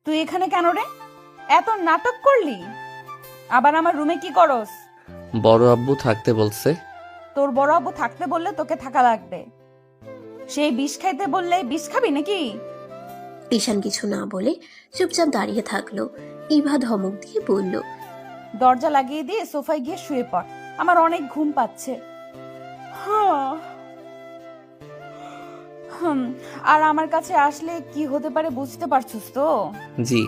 তুই এখানে কেন রে? এত নাটক করলি? আবার আমার রুমে কি করস? বড় আব্বু থাকতে বলছে। তোর বড় আব্বু থাকতে বললে তোকে থাকা লাগবে। সেই বিষ খাইতে বললে বিষ খাবি নাকি? ঈশান কিছু না বলে চুপচাপ দাঁড়িয়ে থাকলো। ইভা ধমক দিয়ে বলল, দরজা লাগিয়ে দিয়ে সোফায় গিয়ে শুয়ে পড়, আমার অনেক ঘুম পাচ্ছে। আর আমার কাছে আসলে কি হতে পারে বুঝতে পারছিস তো? জি।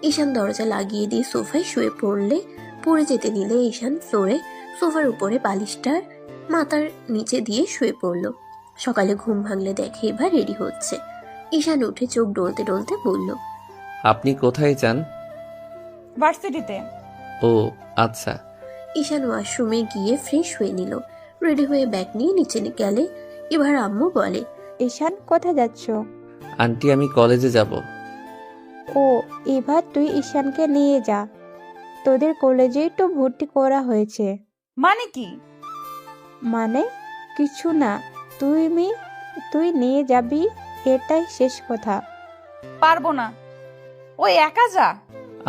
ঈশান দরজা লাগিয়ে দিয়ে সোফায় শুয়ে পড়ে যেতে নিলে ঈশান ফ্লোরে সোফার উপরে বালিশটার মাথার নিচে দিয়ে শুয়ে পড়ল। সকালে ঘুম ভাঙলে দেখে এবার রেডি হচ্ছে। ঈশান উঠে চোখ ডলতে ডলতে বলল, আপনি কোথায় যান? ভার্সিটিতে। ও আচ্ছা। ঈশান ওয়াশরুমে গিয়ে ফ্রেশ হয়ে নিল। রেডি হয়ে ব্যাগ নিয়ে নিচে গেলে এবার আম্মু বলে, ঈশান কোথায় যাচ্ছ? আন্টি আমি কলেজে যাব। ও, এবার তুই ঈশানকে নিয়ে যা, তোদের কলেজেই তো ভর্তি করা হয়েছে। মানে কি? মানে কিছু না, তুই নিয়ে যাবি, এটাই শেষ কথা। পারবো না, ওই একা যা।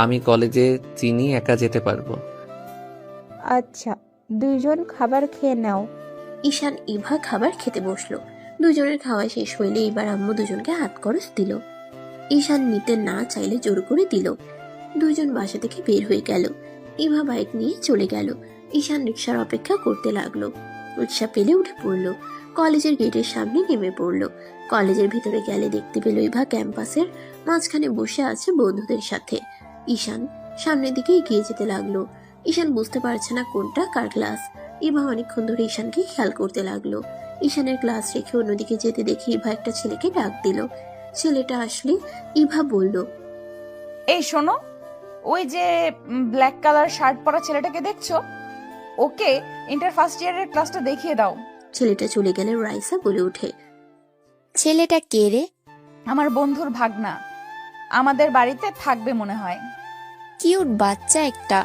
আমি কলেজে চিনি, একা যেতে পারবো। আচ্ছা, দুইজন খাবার খেয়ে নাও। ঈশান ইভা খাবার খেতে বসলো। দুজনের খাওয়া শেষ হইলে এবার আম্মু দুজনকে হাত খরচ দিল। ঈশান নিতে না চাইলে জোর করে দিল। দুইজন বাসা থেকে বের হয়ে গেল। ইভা বাইক নিয়ে চলে গেল। ঈশান রিক্সার অপেক্ষা করতে লাগলো। রিক্সা পেলে উঠে পড়লো। কলেজের গেটের সামনে নেমে পড়লো। কলেজের ভিতরে গেলে দেখতে পেল ইভা ক্যাম্পাসের মাঝখানে বসে আছে বন্ধুদের সাথে। ঈশান সামনের দিকে এগিয়ে যেতে লাগলো। ঈশান বুঝতে পারছে না কোনটা কার ক্লাস। ইভা অনেকক্ষণ ধরে ঈশানকে খেয়াল করতে লাগলো। ঈশানের ক্লাস রেখে অন্যদিকে যেতে দেখে ইভা একটা ছেলেকে ডাক দিল। ছেলেটা আসলে ইভা বলল, এই শোনো, ওই যে ব্ল্যাক কালার শার্ট পরা ছেলেটাকে দেখছো, ওকে ইন্টার ফার্স্ট ইয়ারের ক্লাসটা দেখিয়ে দাও। ছেলেটা চলে গেলে রাইসা বলে ওঠে, ছেলেটা কে রে? আমার বন্ধুর ভাগনা, আমাদের বাড়িতে থাকবে মনে হয়। কিউট বাচ্চা একটা।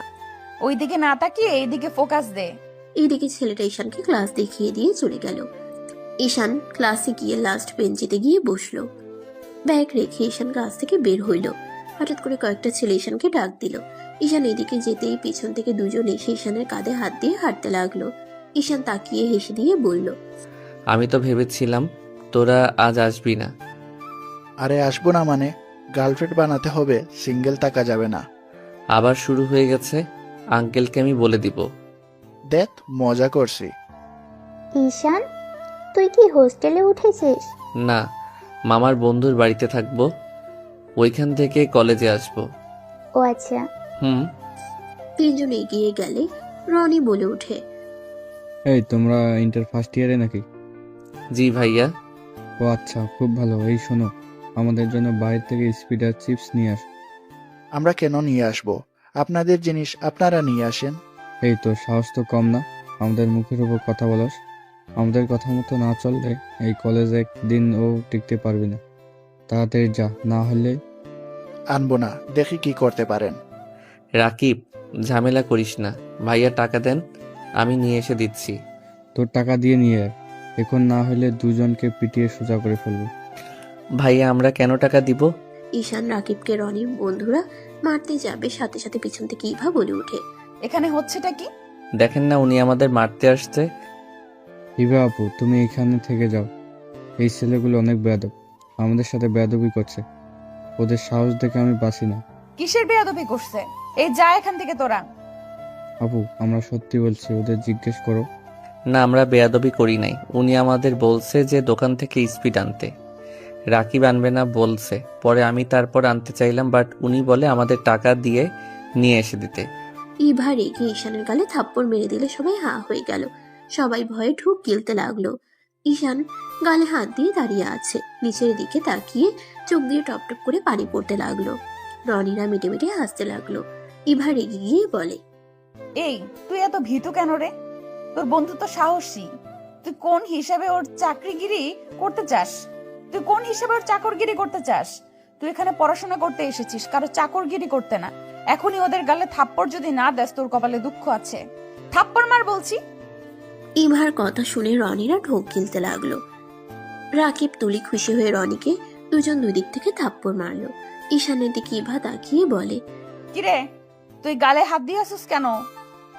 ওইদিকে না তাকিয়ে এইদিকে ফোকাস দে। এইদিকে ছেলেটা ঈশানকে ক্লাস দেখিয়ে দিয়ে চলে গেল। ঈশান ক্লাসে গিয়ে লাস্ট বেঞ্চিতে গিয়ে বসলো। ব্যাগ রেখে ঈশান ক্লাস থেকে বের হইল। হঠাৎ করে কয়েকটা ছেলে ঈশানকে ডাক দিল। ঈশান এদিকে যেতেই পিছন থেকে দুজন এসে ঈশানের কাঁধে হাত দিয়ে হাঁটতে লাগলো। ঈশান তাকিয়ে হেসে দিয়ে বলল, আমি তো ভেবেছিলাম তোরা আজ আসবি না। আরে আসবো না মানে? গার্লফ্রেন্ড বানাতে হবে, সিঙ্গেল থাকা যাবে না। আবার শুরু হয়ে গেছে। আঙ্কেলকে আমি বলে দিব। দেখ, মজা করছি। ঈশান, তুই কি হোস্টেলে উঠেছিস? না, মামার বন্ধুর বাড়িতে থাকবো, ওইখান থেকে কলেজে আসবো। ও আচ্ছা। হুম। তিনজন এগিয়ে গেলে রনি বলে ওঠে, এই তোমরা ইন্টার ফার্স্ট ইয়ারে নাকি? জি ভাইয়া। ও আচ্ছা, খুব ভালো। এই শোনো, আমাদের জন্য বাইরে থেকে স্পিডার চিপস নিয়ে আস। আমরা কেন নিয়ে আসবো? আপনাদের জিনিস আপনারা নিয়ে আসেন। এই তো সাহস তো কম না, আমাদের মুখের উপর কথা বলস। আমাদের কথা মতো না চললে এই কলেজে একদিন ও টিকতে পারবি না। তাড়াতাড়ি যা, না হলে। আনবো না, দেখি কি করতে পারেন। রাকিব, ঝামেলা করিস না, ভাইয়া টাকা দেন, আমি নিয়ে এসে দিচ্ছি। তোর টাকা দিয়ে নিয়ে আয়, এখন না হলে দুজনকে পিটিয়ে সোজা করে ফেলবো। ভাইয়া আমরা কেন টাকা দিব? ঈশান রাকিবকে রনির বন্ধুরা মারতে যাবে, সাথে সাথে পিছন থেকে ইভা বলে ওঠে, এখানে হচ্ছেটা কি? দেখেন না উনি আমাদের মারতে আসছে। ইভা আপু, তুমি এখানে থেকে যাও। এই ছেলেগুলো অনেক বেয়াদব, আমাদের সাথে বেয়াদবি করছে। ওদের সাহস দেখে আমি বাঁচি না। কিসের বেয়াদবি করছে? এই যা এখান থেকে তোরা। আপু, আমরা সত্যি বলছি, ওদের জিজ্ঞেস করো। না, আমরা বেয়াদবি করি নাই, উনি আমাদের বলছে যে দোকান থেকে স্পিড আনতে। রাকিব আনবে না বলছে, পরে আমি তারপর আনতে চাইলাম, বাট উনি বলে আমাদের টাকা দিয়ে নিয়ে এসে দিতে। ইভা রেগে ঈশানের গালে থাপ্পড় মেরে দিলে সবাই হা হয়ে গেল। সবাই ভয়ে ঢুক গিলতে লাগলো। ঈশান গালে হাত দিয়ে দাঁড়িয়ে আছে, নিচের দিকে তাকিয়ে চোখ দিয়ে টপটপ করে পানি পড়তে লাগলো। রনিরা মিটে মিটে হাসতে লাগলো। ইভা রেগে গিয়ে বলে, এই তুই এত ভীতু কেন রে? তোর বন্ধু তো সাহসী, তুই কোন হিসাবে ওর চাকরিগিরি করতে চাস? তুই কোন হিসাবে ওর চাকরগিরি করতে চাস? তুই এখানে পড়াশোনা করতে এসেছিস, কারো চাকরগিরি করতে না। এখনই ওদের গালে থাপ্পড় যদি না দেস, তোর কপালে দুঃখ আছে। থাপ্পড় মার বলছি। ইভার কথা শুনে রনিরা ঢোক গিলতে লাগলো। রাকিব তুলি খুশি হয়ে রনিকে দুজন দুই দিক থেকে থাপ্পড় মারলো। ঈশানের দিকে ইভা তাকিয়ে বলে, কিরে তুই গালে হাত দিয়ে আসিস কেন?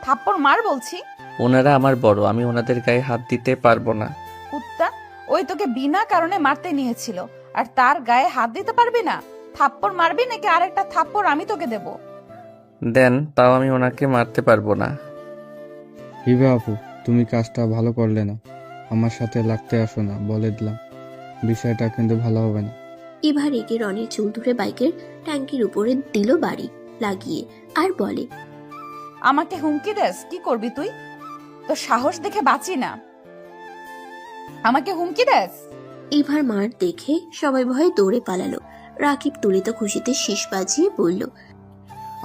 থাপ্পড় মার বলছি। ওনারা আমার বড়, আমি ওনাদের গায়ে হাত দিতে পারবো না। কুত্তা, ওই তোকে বিনা কারণে মারতে নিয়েছিল, আর তার গায়ে হাত দিতে পারবি না? থাপ্পড় মারবি নাকি আরেকটা থাপ্পড় আমি তোকে দেব? দেন, তাও আমি ওনাকে মারতে পারবো না। হিবা আপু, তুমি কাজটা ভালো করলে না। আমার সাথে লাগতে আসো না, বলে দিলাম। বিষয়টা কিন্তু ভালো হবে না। ইভা রেগে রনির চুল ধরে বাইকের ট্যাঙ্কির উপরে দিল বাড়ি লাগিয়ে, আর বলে, আমাকে হুমকি দেস? কি করবি তুই? তো সাহস দেখে বাঁচি না। আমাকে হুমকি দেস? ইভার মার দেখে সবাই ভয়ে দৌড়ে পালালো। রাকিব তুলিত খুশিতে শীষ বাজিয়ে বলল,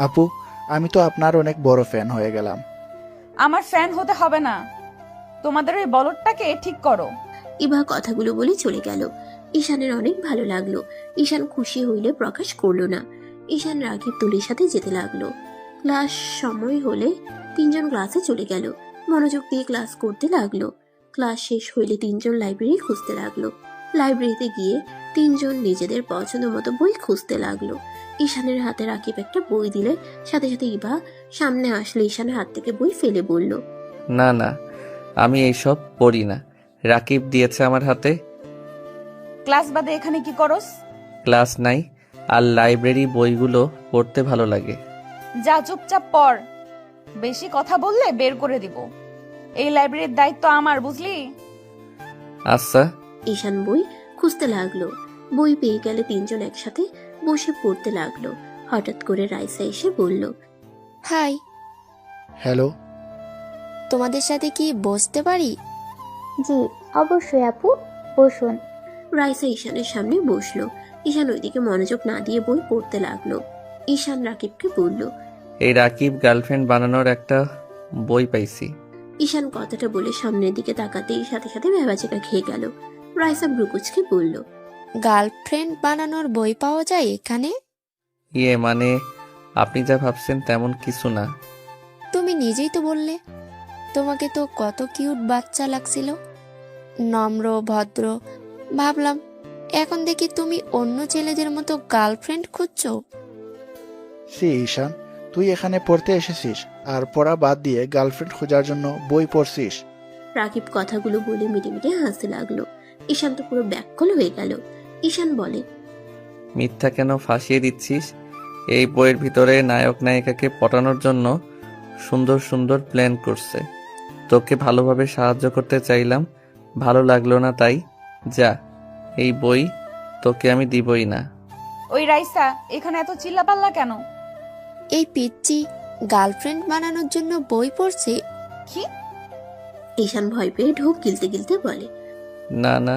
আপু, আমি তো আপনার অনেক বড় ফ্যান হয়ে গেলাম। আমার ফ্যান হতে হবে না, তোমাদের ওই বলদটাকে ঠিক করো। ইভা কথাগুলো বলে চলে গেল। ঈশানের অনেক ভালো লাগলো। ঈশান খুশি হইলে প্রকাশ করলো না। ঈশান রাকিব তুলির সাথে যেতে লাগলো। ক্লাস সময় হলে তিনজন ক্লাসে চলে গেল। মনোযোগ দিয়ে ক্লাস করতে লাগলো। ক্লাস শেষ হইলে তিনজন লাইব্রেরি খুঁজতে লাগলো। লাইব্রেরিতে গিয়ে তিনজন নিজেদের পছন্দ মতো বই খুঁজতে লাগলো। ঈশানের হাতে রাকিব একটা বই দিলে সাথে সাথে ইভা সামনে আসলে ঈশানের হাত থেকে বই ফেলে বলল, না না, আমি এইসব পড়ি না। রাকিব দিয়েছে আমার হাতে। ক্লাস বাদে এখানে কি করস? ক্লাস নাই, আর লাইব্রেরি বইগুলো পড়তে ভালো লাগে। যা চুপচাপ পড়, বেশি কথা বললে বের করে দিব। এই লাইব্রেরির দায়িত্ব আমার, বুঝলি? আচ্ছা। ঈশান বই খুঁজতে লাগলো। বই পেয়ে গেলে তিনজন একসাথে বসে পড়তে লাগলো। হঠাৎ করে রাইসা এসে বলল, হাই, হ্যালো। তোমাদের সাথে কি বসতে পারি? জি অবশ্যই আপু, বসুন। রাইসা ঈশানের সামনে বসলো। ঈশান ওইদিকে মনোযোগ না দিয়ে বই পড়তে লাগলো। ঈশান রাকিবকে বলল, এই রাকিব গার্লফ্রেন্ড বানানোর একটা বই পাইছি। ঈশান কথাটা বলে সামনের দিকে তাকাতেই সাথে সাথে ভেবাচেকা খেয়ে গেল। রাইসা ব্রুকুচকে বলল, গার্লফ্রেন্ড বানানোর বই পাওয়া যায় এখানে? মানে আপনি যা ভাবছেন তেমন কিছু না। তুমি নিজেই তো বললে তোমাকে তো কত কিউট বাচ্চা লাগছিল, নম্র ভদ্র। ভাবলাম এখন দেখি তুমি অন্য ছেলেদের মতো গার্লফ্রেন্ড খুঁজছো। সি ঈশান, তুই এখানে পড়তে এসেছিস আর পড়া বাদ দিয়ে গার্লফ্রেন্ড খোঁজার জন্য বই পড়ছিস? রাকিব কথাগুলো বলে মিটিমিটি হাসতে লাগলো। ঈশান তো পুরো ব্যাককল হয়ে গেল। ঈশান বলে, মিথ্যা কেন ফাঁসিয়ে দিচ্ছিস? এই বইয়ের ভিতরে নায়ক নায়িকাকে পটানোর জন্য সুন্দর সুন্দর প্ল্যান করছে। তোকে ভালোভাবে সাহায্য করতে চাইলাম, ভালো লাগলো না তাই যা, এই বই তোকে আমি দিবই না। ওই রাইসা, এখানে এত চিল্লাপাল্লা কেন? এই পিচ্চি গার্লফ্রেন্ড বানানোর জন্য বই পড়ছে? কি? ঈশান ভয় পেয়ে ঢোক গিলতে গিলতে বলে, না না,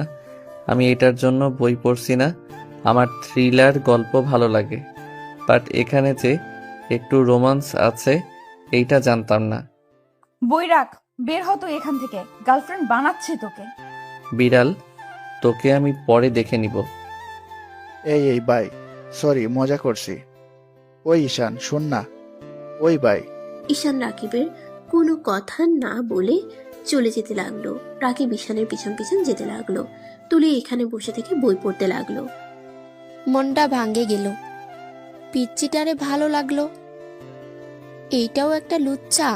আমি এটার জন্য বই পড়ছি না। আমার থ্রিলার গল্প ভালো লাগে, বাট এখানে যে একটু রোমান্স আছে এইটা জানতাম না। বই রাখ, বের হ তুই এখান থেকে। গার্লফ্রেন্ড বানাচ্ছি তোকে। বিড়াল, তোকে আমি পরে দেখে নিব। এই বাই, সরি মজা করছি। ওই ঈশান শোন না। ওই বাই। ঈশান রাকিবের কোনো কথা না বলে চলে যেতে লাগলো। রাকিব ঈশানের পিছন পিছন যেতে লাগলো। তুলি এখানে বসে থেকে বই পড়তে লাগলো। মনটা ভাঙ্গে গেল। পিচ্চিটারে ভালো লাগলো। এইটাও একটা লুচ্চা,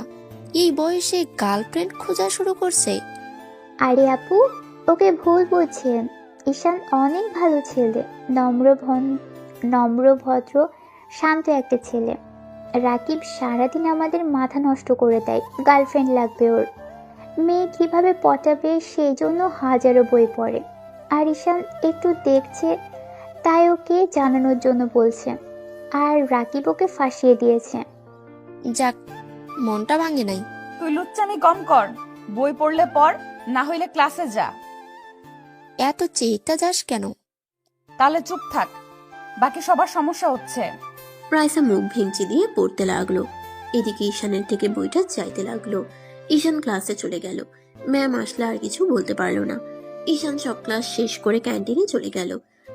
এই বয়সে গার্লফ্রেন্ড খোঁজা শুরু করছে। আরে আপু, ওকে ভুল বুঝছেন। ঈশান অনেক ভালো ছেলে, নম্র ভদ্র শান্ত একটা ছেলে। রাকিব সারাদিন আমাদের মাথা নষ্ট করে দেয়, গার্লফ্রেন্ড লাগবে ওর। মেয়ে কিভাবে পটাবে সেই জন্য হাজারো বই পড়ে। আর ঈশান একটু দেখছে তাই ওকে জানানোর জন্য বলছে, আর রাকিব ওকে ফাঁসিয়ে দিয়েছে। যাক, মনটা ভাঙে নাই। তুই লুচ্চামি কম কর, বই পড়লে পড়, না হইলে ক্লাসে যা। এত চেতা যাস কেন? তাহলে চুপ থাক, বাকি সবার সমস্যা হচ্ছে। রাইসা মুখ ভেঙচি দিয়ে পড়তে লাগলো। এদিকে ঈশানের থেকে বইটা চাইতে লাগলো। ঈশান ক্লাসে চলে গেল। ম্যাম আসলে আর কিছু বলতে পারলো না। ঈশান সব ক্লাস শেষ করে ক্যান্টিনে চলে গেল।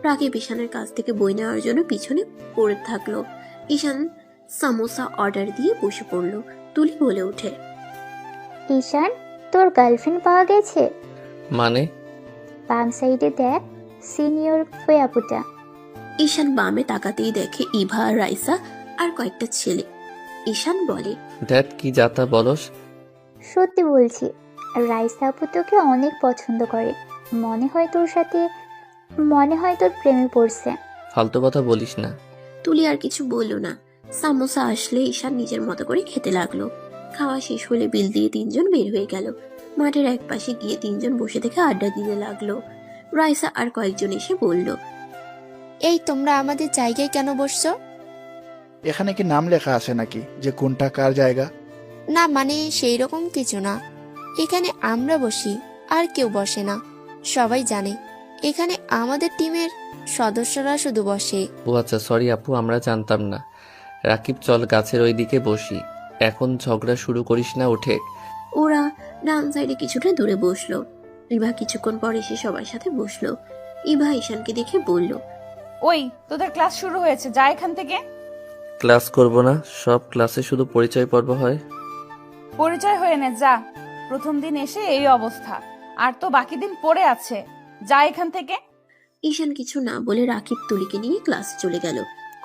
রাকিব ঈশানের কাছ থেকে বই নেওয়ার জন্য পিছনে পড়ে থাকলো। ঈশান সামোসা অর্ডার দিয়ে বসে পড়লো। তুলি বলে ওঠে, ঈশান, তোর গার্লফ্রেন্ড পাওয়া গেছে। মানে? বাম সাইডে দেখ, সিনিয়র ফুয়াপুটা। ঈশান বামে তাকাতেই দেখে ইভা আর রাইসা আর কয়েকটা ছেলে। ঈশান বলে, দ্যাট কি যাতা বলস? সত্যি বলছি, রাইসা আপু তোকে অনেক পছন্দ করে। মনে হয় তোর প্রেমে পড়ছে। ফালতু কথা বলিস না। তুলি আর কিছু বলল না। সামোসা আসলে ঈশান নিজের মতো করে খেতে লাগলো। খাওয়া শেষ হলে বিল দিয়ে তিনজন বের হয়ে গেল। মাঠের এক পাশে গিয়ে তিনজন বসে থেকে আড্ডা দিতে লাগলো। রাইসা আর কয়েকজন এসে বলল, এই তোমরা আমাদের জায়গায় কেন বসছো? এখানে কি নাম লেখা আছে নাকি যে কোনটা কার জায়গা? না মানে সেই রকম কিছু না, এখানে আমরা বসি আর কেউ বসে না। সবাই জানে এখানে আমাদের টিমের সদস্যরা শুধু বসে। ও আচ্ছা, সরি আপু, আমরা জানতাম না। রাকিব, চল গাছের ওই দিকে বসি। এখন ঝগড়া শুরু করিস না, উঠে। ওরা ডান সাইডে কিছুটা দূরে বসলো। ইভা কিছুক্ষণ পর এসে সবার সাথে বসলো। ইভা ঈশানকে দেখে বলল, ওই তোদের ক্লাস শুরু হয়েছে, যা এখান থেকে। ক্লাস করব না, সব ক্লাসে শুধু পরিচয় পর্ব হয়। পরিচয় হয়ে নে, যা। প্রথম দিন এসে এই অবস্থা, আর তো বাকি দিন পড়ে আছে। যা এখান থেকে। ঈশান কিছু না বলে রাকিব তুলিকে নিয়ে ক্লাসে চলে গেল।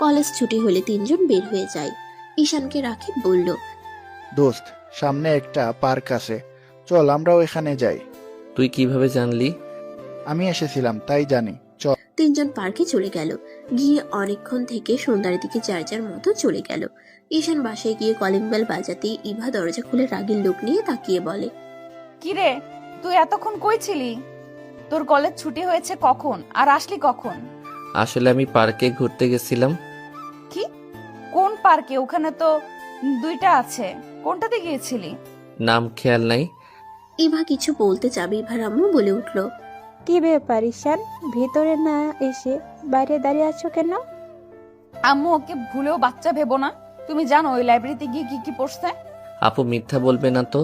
কলেজ ছুটি হলে তিনজন বের হয়ে যায়। ঈশানকে রাকিব বলল, দোস্ত, সামনে একটা পার্ক আছে, চল আমরাও এখানে যাই। তুই কিভাবে জানলি? আমি এসেছিলাম তাই জানি, চল। তিনজন পার্কে চলে গেল। গিয়ে অনেকক্ষণ থেকে সন্ধ্যার দিকে যার যার মতো চলে গেল। ঈশান বাসায় গিয়ে কলিং বেল বাজাতেই ইভা দরজা খুলে রাগের লোক নিয়ে তাকিয়ে বলে, কিরে, তুই এতক্ষণ কই ছিলি? তোর কলেজ ছুটি হয়েছে কখন, আর আসলি কখন? আসলে আমি পার্কে ঘুরতে গেছিলাম। কি? কোন পার্কে? ওখানে তো দুইটা আছে, কোনটাতে গিয়েছিলি? নাম খেয়াল নাই। ইভা কিছু বলতে যাবে ইভার আম্মু বলে উঠল, কি ব্যাপার ঈশান, ভিতরে না এসে বাইরে দাঁড়িয়ে আছো কেন? আম্মু ওকে ভুলেও বাচ্চা ভেবো না। তুমি জানো ওই লাইব্রেরিতে গিয়ে কি কি পড়ছে? আপু, মিথ্যা বলবে না তো?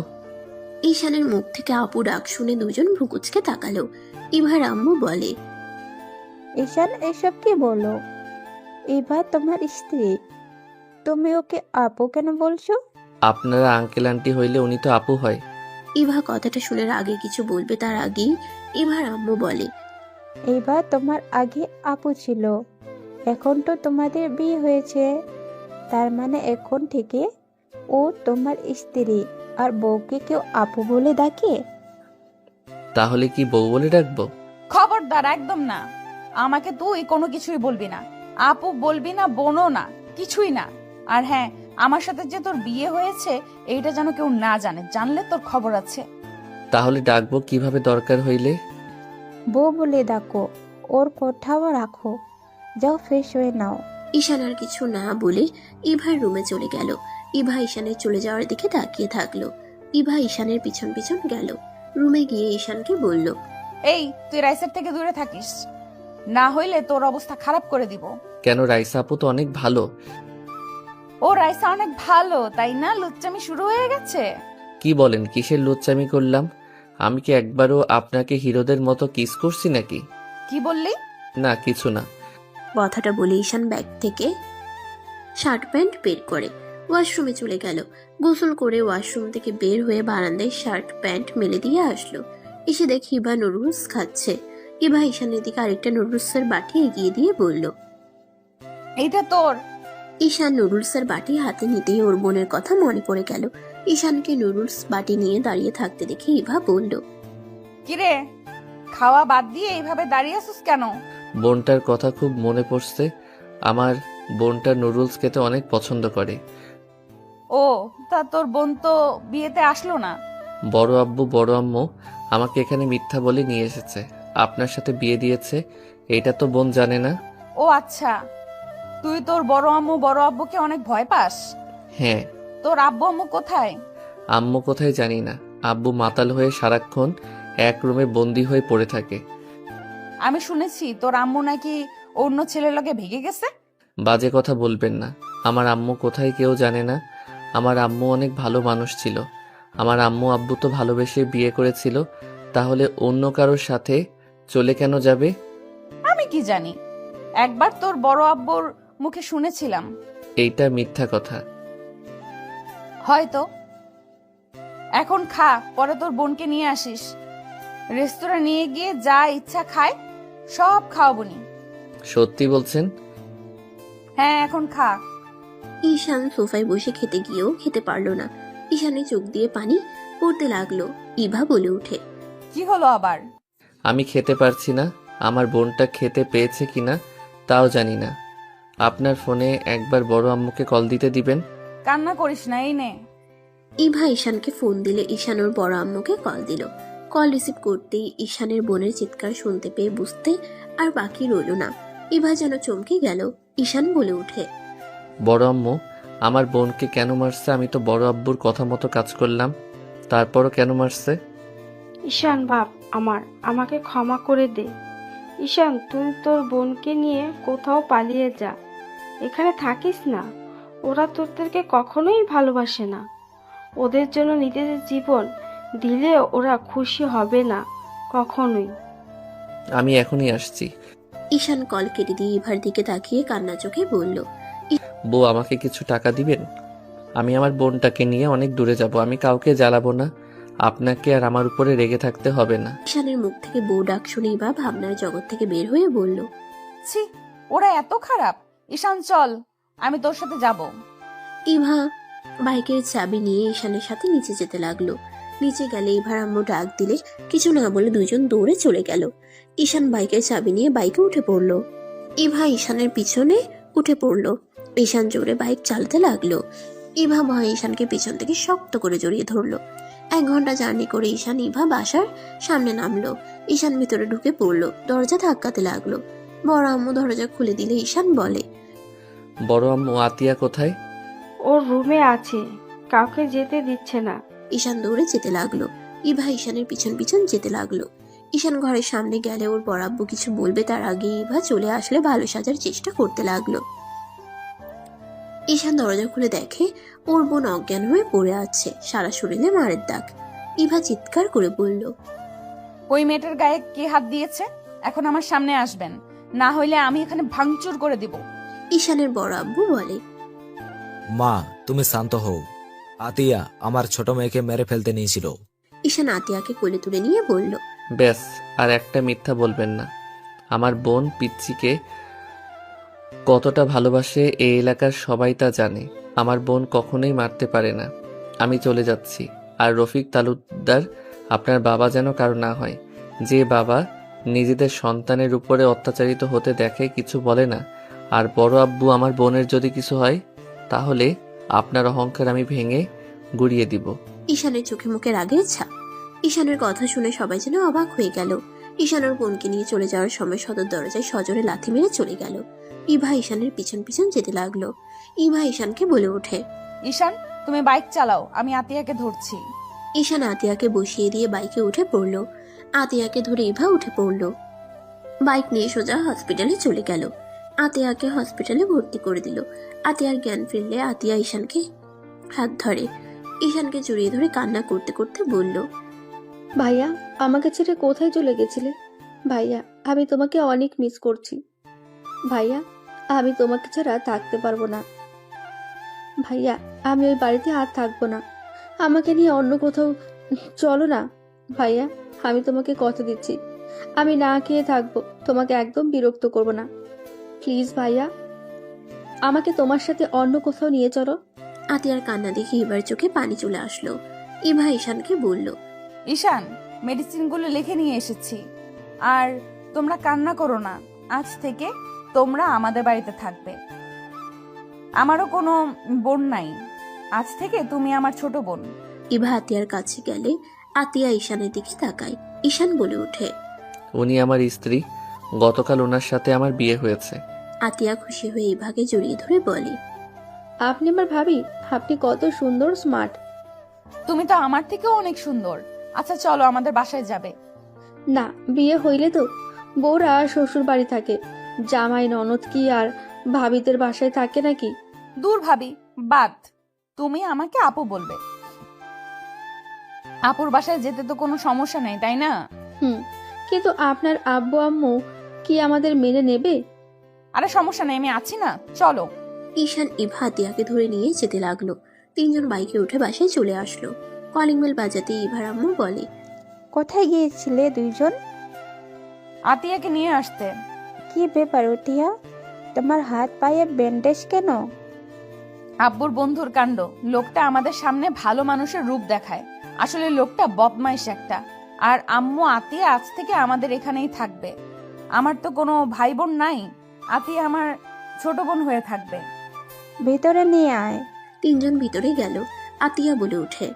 ঈশানের মুখ থেকে আপু ডাক শুনে দুজন ভ্রুকুচকে তাকালো। ইভার আম্মু বলে, ঈশান এসব কি বলো? এবার তোমার স্ত্রী, তুমি ওকে আপু কেন বলছো? আপনারা আঙ্কেল আন্টি হইলে উনি তো আপু হয়। ইভা কথাটা শুনে আগে কিছু বলবে তার আগেই ইভার আম্মু বলে, এবার তোমার আগে আপু ছিল, এখন তো তোমাদের বিয়ে হয়েছে, তার মানে এখন থেকে ও তোমার স্ত্রী। আর বউকে কেউ আপু বলে ডাকে? তাহলে কি বউ বলে ডাকবো? খবরদার, একদম না। আমাকে তুই কোনো কিছুই বলবি না, আপু বলবি না, বোনও না, কিছুই না। আর হ্যাঁ, আমার সাথে যে তোর বিয়ে হয়েছে এইটা যেন কেউ না জানে, জানলে তোর খবর আছে। তাহলে ডাকবো কিভাবে দরকার হইলে? বউ বলে ডাকো, ওর কথাও রাখো। যাও, ফ্রেশ হয়ে নাও। ঈশান আর কিছু না বলে ইভার রুমে চলে গেল। ইভা ঈশানের চলে যাওয়ার দিকে তাকিয়ে থাকলো। ইভা ঈশানের পিছন পিছন গেল। রুমে গিয়ে ঈশানকে বলল, এই, তুই রাইসের থেকে দূরে থাকিস, না হইলে তোর অবস্থা খারাপ করে দিব। কেন? রাইসা আপু তো অনেক ভালো। ও রাইসা অনেক ভালো, তাই না? লুচ্চামি শুরু হয়ে গেছে। কি বলেন? কিসের লুচ্চামি করলাম? আমি কি একবারও আপনাকে হিরোদের মতো কিস করছি নাকি? কি বললি? না, কিছু না। কথাটা বলে ঈশান ব্যাগ থেকে শার্ট প্যান্ট বের করে ওয়াশরুমে চলে গেল। গোসল করে ওয়াশরুম থেকে বের হয়ে বারান্দায় শার্ট প্যান্ট মেলে দিয়ে আসলো। এসে দেখি ইভা নুডলস খাচ্ছে। ইভা ঈশানের দিকে আরেকটা নুডলসের বাটি এগিয়ে দিয়ে বলল, এইটা তোর। ঈশান নুডলসের বাটি হাতে নিতেই ওর বোনের কথা মনে পড়ে গেল। ঈশানকে নুডলস বাটি নিয়ে দাঁড়িয়ে থাকতে দেখে ইভা বলল, কিরে, খাওয়া বাদ দিয়ে এইভাবে দাঁড়িয়ে আছিস কেন? বোনটার কথা খুব মনে পড়ছে। আমার বোনটা নুডলস খেতে অনেক পছন্দ করে। ও, তা তোর বোন তো বিয়েতে আসলো না? বড় আব্বু বড় আম্মু আমাকে এখানে মিথ্যা বলে নিয়ে এসেছে, আপনার সাথে বিয়ে দিয়েছে। এটা তো বোন জানে না। ও আচ্ছা, তুই তোর বড় আম্মু বড় আব্বুকে অনেক ভয় পাস? হ্যাঁ। তোর আব্বু আম্মু কোথায়? আম্মু কোথায় জানি না। আব্বু মাতাল হয়ে সারাক্ষণ এক রুমে বন্দি হয়ে পড়ে থাকে। আমি শুনেছি তোর আম্মু নাকি অন্য ছেলের লগে ভেগে গেছে। বাজে কথা বলবেন না। আমার আম্মু কোথায় কেউ জানে না। আমার আম্মু অনেক ভালো মানুষ ছিল। আমার আম্মু আব্বু তো ভালোবেসে বিয়ে করেছিল, তাহলে অন্য কারোর সাথে চলে কেন যাবে? আমি কি জানি, একবার তোর বড় আব্বুর মুখে শুনেছিলাম। এইটা মিথ্যা কথা। হয়তো। এখন খা, পরে তোর বোনকে নিয়ে আসিস। রেস্তোরাঁ নিয়ে গিয়ে যা ইচ্ছা খায়, সব খাওয়াবনি। সত্যি বলছেন? হ্যাঁ, এখন খা। ঈশান সোফায় বসে খেতে গিয়েও খেতে পারলো না। ঈশানের চোখ দিয়ে পানি পড়তে লাগলো। ইভা বলে ওঠে, কি হলো আবার? আমি খেতে পারছি না। আমার বোনটা খেতে পেয়েছে কিনা তাও জানি না। আপনার ফোনে একবার বড় আম্মুকে কল দিতে দিবেন? কান্না করিস না, এই নে। ইভা ঈশানকে ফোন দিলে ঈশান ওর বড় আম্মুকে কল দিল। কল রিসিভ করতেই ঈশানের বোনের চিৎকার শুনতে পেয়ে বুঝতে আর বাকি রইল না। ইভা যেন চমকে গেল। ঈশান বলে ওঠে, বড় আম্মু আমার বোনকে কেন মারছে? আমি তো বড় আব্বুর কথা মতো কাজ করলাম, তারপরও কেন মারছে? ঈশান বাপ আমার, আমাকে ক্ষমা করে দে। ঈশান, তুই তোর বোনকে নিয়ে কোথাও পালিয়ে যা, এখানে থাকিস না। ওরা তোদেরকে কখনোই ভালোবাসে না। ওদের জন্য নিজেদের জীবন দিলে ওরা খুশি হবে না কখনোই। আমি এখনই আসছি। ঈশান কল কেটে দিয়ে ইভার দিকে তাকিয়ে কান্না চোখে বলল, বউ আমাকে কিছু টাকা দিবেন? আমি আমার বোনটাকে নিয়ে অনেক দূরে যাব। আমি কাউকে জ্বালাবো না। আপনাকে আর আমার উপরে রেগে থাকতে হবে না। ঈশানের মুখ থেকে বউ ডাক শুনে ইভা ভাবনার জগৎ থেকে বের হয়ে বলল, ছি, ওরা এত খারাপ। ঈশান চল, আমি তোর সাথে যাব। ইভা বাইকের চাবি নিয়ে ঈশানের সাথে নিচে যেতে লাগলো। নিচে গেলে ইভার আম্মু ডাক দিলে কিছু না বলে দুজন দৌড়ে চলে গেল। ঈশান বাইকের চাবি নিয়ে বাইকে উঠে পড়লো। ইভা ঈশানের পিছনে উঠে পড়লো। ঈশান জোরে বাইক চালাতে লাগলো। ইভা ভয়ে ঈশানকে পিছন থেকে শক্ত করে জড়িয়ে ধরলো। 1 ঘন্টা জার্নি করে ঈশান ইভা বাসার সামনে নামলো। ঈশান ভিতরে ঢুকে পড়লো। দরজা ধাক্কাতে লাগলো। বড় আম্মু দরজা খুলে দিলে ঈশান বলে, বড় আম্মু আতিয়া কোথায়? ওর রুমে আছে, কাউকে যেতে দিচ্ছে না। ঈশান দৌড়ে যেতে লাগলো। ইভা ঈশানের পিছন পিছন যেতে লাগলো। ঈশান ঘরের সামনে গেলে ওর বড় আব্বু কিছু বলবে তার আগে ইভা চলে আসলে ভালো সাজার চেষ্টা করতে লাগলো। ঈশান দরজা খুলে দেখে ওর বোন অজ্ঞান হয়ে পড়ে আছে, সারা শরীরে মারের দাগ। ইভা চিৎকার করে বলল, ওই মেয়েটার গায়ে কে হাত দিয়েছে? এখন আমার সামনে আসবেন, না হইলে আমি এখানে ভাঙচুর করে দিব। ঈশানের বড় আব্বু বলে, মা তুমি শান্ত হও, আতিয়া আমার ছোট মেয়েকে মেরে ফেলতে নিয়েছিল। ঈশান আতিয়াকে কোলে তুলে নিয়ে বলল, ব্যাস, আর একটা মিথ্যা বলবেন না। আমার বোন পিচ্চিকে কতটা ভালোবাসে এই এলাকার সবাই তা জানে। আমার বোন কখনোই মারতে পারে না। আমি চলে যাচ্ছি। আর রফিক তালুকদার, আপনার বাবা যেন কারো না হয়। যে বাবা নিজেদের সন্তানের উপরে অত্যাচারিত হতে দেখে কিছু বলে না। আর বড় আব্বু, আমার বোনের যদি কিছু হয় তাহলে আপনার অহংকার আমি ভেঙে গুড়িয়ে দিব। ঈশানের চোখে মুখে রাগের ছাপ। ঈশানের কথা শুনে সবাই যেন অবাক হয়ে গেল। ঈশানের বোনকে নিয়ে চলে যাওয়ার সময় সদর দরজায় সজোরে লাথি মেরে চলে গেল। ইভা ঈশানের পিছন পিছন যেতে লাগলো। ইভা ঈশানকে বলে ওঠে, ঈশান, তুমি বাইক চালাও, আমি আতিয়াকে ধরছি। ঈশান আতিয়াকে বসিয়ে দিয়ে বাইকে উঠে পড়লো। আতিয়াকে ধরে ইভা উঠে পড়লো। বাইক নিয়ে সোজা হসপিটালে চলে গেল। আতিয়াকে হসপিটালে ভর্তি করে দিল। আতিয়ার জ্ঞান ফিরলে আতিয়া ঈশানকে হাত ধরে। ঈশানকে জড়িয়ে ধরে কান্না করতে করতে বলল, ভাইয়া, আমাকে ছেড়ে কোথায় চলে গেছিলে? ভাইয়া, আমি তোমাকে অনেক মিস করছি। ভাইয়া, আমি তোমাকে ছাড়া থাকতে পারবো না। ভাইয়া, আমি ওই বাড়িতে আর থাকবো না। আমাকে নিয়ে অন্য কোথাও চলো না। ভাইয়া, আমি তোমাকে কথা দিচ্ছি, আমি না খেয়ে থাকবো, তোমাকে একদম বিরক্ত করব না। প্লিজ ভাইয়া, আমাকে তোমার সাথে অন্য কোথাও নিয়ে চলো। আতিয়ার কান্না দেখে ইভার চোখে পানি চলে আসলো। ইভা ঈশানকে বলল, ঈশান, মেডিসিনগুলো লিখে নিয়ে এসেছি। আর তোমরা কান্না করো না, আজ থেকে তোমরা আমাদের বাড়িতে থাকবে। আমারও কোনো বোন নাই, আজ থেকে তুমি আমার ছোট বোন। ইভা আতিয়ার কাছে গেলে আতিয়া ঈশানের দিকে তাকায়। ঈশান বলে ওঠে, উনি আমার স্ত্রী। গতকাল ওনার সাথে আমার বিয়ে হয়েছে। আতিয়া খুশি হয়ে ইভাকে জড়িয়ে ধরে বলে, আপনি আমার ভাবি, আপনি কত সুন্দর, স্মার্ট। তুমি তো আমার থেকেও অনেক সুন্দর। আচ্ছা চলো, আমাদের বাসায় যাবে। না, বিয়ে হইলে তো বউরা শ্বশুর বাড়ি থাকে, জামাই ননদ কি আর ভাবিদের বাসায় থাকে নাকি? দূর ভাবি, বাদ। তুমি আমাকে আপু বলবে। আপুর বাসায় যেতে তো কোনো সমস্যা নেই, তাই না? কিন্তু আপনার আব্বু আম্মু কি আমাদের মেনে নেবে? আরে সমস্যা নেই, আমি আছি না, চলো। ঈশান ইভা আতিয়াকে ধরে নিয়ে যেতে লাগলো। 3 জন বাইকে উঠে বাসায় চলে আসলো। কলিং বেল বাজাতে ইভার আম্মু বলে, কোথায় গিয়েছিলে দুইজন? আতিয়াকে নিয়ে আসতে। কি ব্যাপার উঠিয়া? তোমার হাত পায়ে ব্যান্ডেজ কেন? আব্বুর বন্ধুর কাণ্ড। লোকটা আমাদের সামনে ভালো মানুষের রূপ দেখায়, আসলে লোকটা বদমাইশ একটা। আর আম্মু আতিয়া আজ থেকে আমাদের এখানেই থাকবে। আমার তো কোনো ভাই বোন নাই, আতিয়া আমার ছোট বোন হয়ে থাকবে। ভিতরে নিয়ে আয়। তিনজন ভিতরে গেল। আতিয়া বলে ওঠে,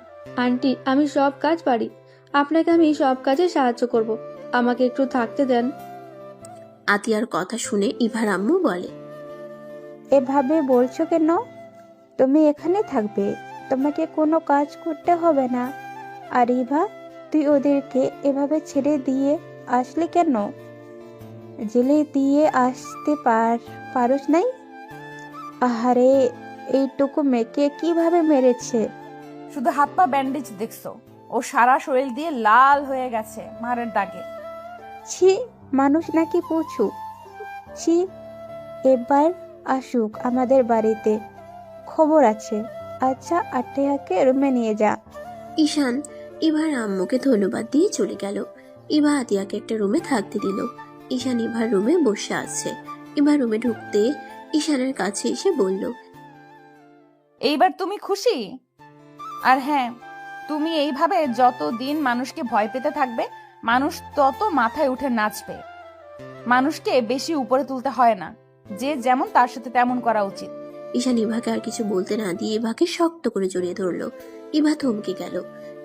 আন্টি, আমি সব কাজ পারি, আপনাকে আমি সব কাজে সাহায্য করব, আমাকে একটু থাকতে দেন। আতিয়ার কথা শুনে ইভার আম্মু বলে, এভাবে বলছো কেন? তুমি এখানে থাকবে, তোমাকে কোনো কাজ করতে হবে না। আর ইভা, তুই ওদেরকে এভাবে ছেড়ে দিয়ে আসলি কেন? জেলে দিয়ে আসতে পারস নাই? আহারে, এইটুকু মেয়েকে কিভাবে মেরেছে? শুধু হাত পা ব্যান্ডেজ দেখছো, ও সারা শরীর দিয়ে লাল হয়ে গেছে মারের দাগে। ছি, মানুষ নাকি পুছু? ছি, এবার আসুক আমাদের বাড়িতে, খবর আছে। আচ্ছা, আটেয়াকে রুমে নিয়ে যা। ঈশান ইভার আম্মুকে ধন্যবাদ দিয়ে চলে গেল। ইভা আতিয়াকে একটা রুমে থাকতে দিল। ঈশান ইভার রুমে বসে আছে। ইভা রুমে ঢুকতে ঈশানের কাছে এসে বলল, এইবার তুমি খুশি? আর হ্যাঁ, তুমি এইভাবে যতদিন মানুষকে ভয় পেতে থাকবে, মানুষ তত মাথায় উঠে নাচবে। মানুষকে বেশি উপরে তুলতে হয় না, যে যেমন তার সাথে তেমন করা উচিত। ঈশান ইভাকে আর কিছু বলতে না দিয়ে ইভাকে শক্ত করে জড়িয়ে ধরলো। ইভা থমকে গেল।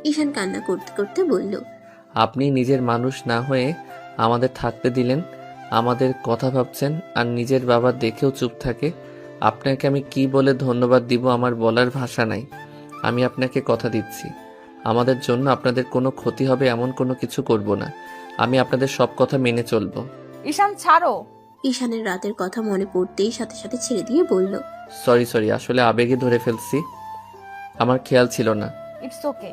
ঈশান কান্না করতে করতে বলল, আপনি নিজের মানুষ না হয়ে আমাদের থাকতে দিলেন, আমাদের কথা ভাবছেন, আর নিজের বাবা দেখেও চুপ থাকে। আপনাকে আমি কি বলে ধন্যবাদ দিব আমার বলার ভাষা নাই। আমি আপনাকে কথা দিচ্ছি, আমাদের জন্য আপনাদের কোনো ক্ষতি হবে এমন কোনো কিছু করব না। আমি আপনাদের সব কথা মেনে চলবো। ঈশান ছাড়ো। ঈশানের রাতের কথা মনে পড়তেই সাথে সাথে ছেড়ে দিয়ে বলল, সরি, আসলে আবেগে ধরে ফেলছি, আমার খেয়াল ছিল না। It's okay.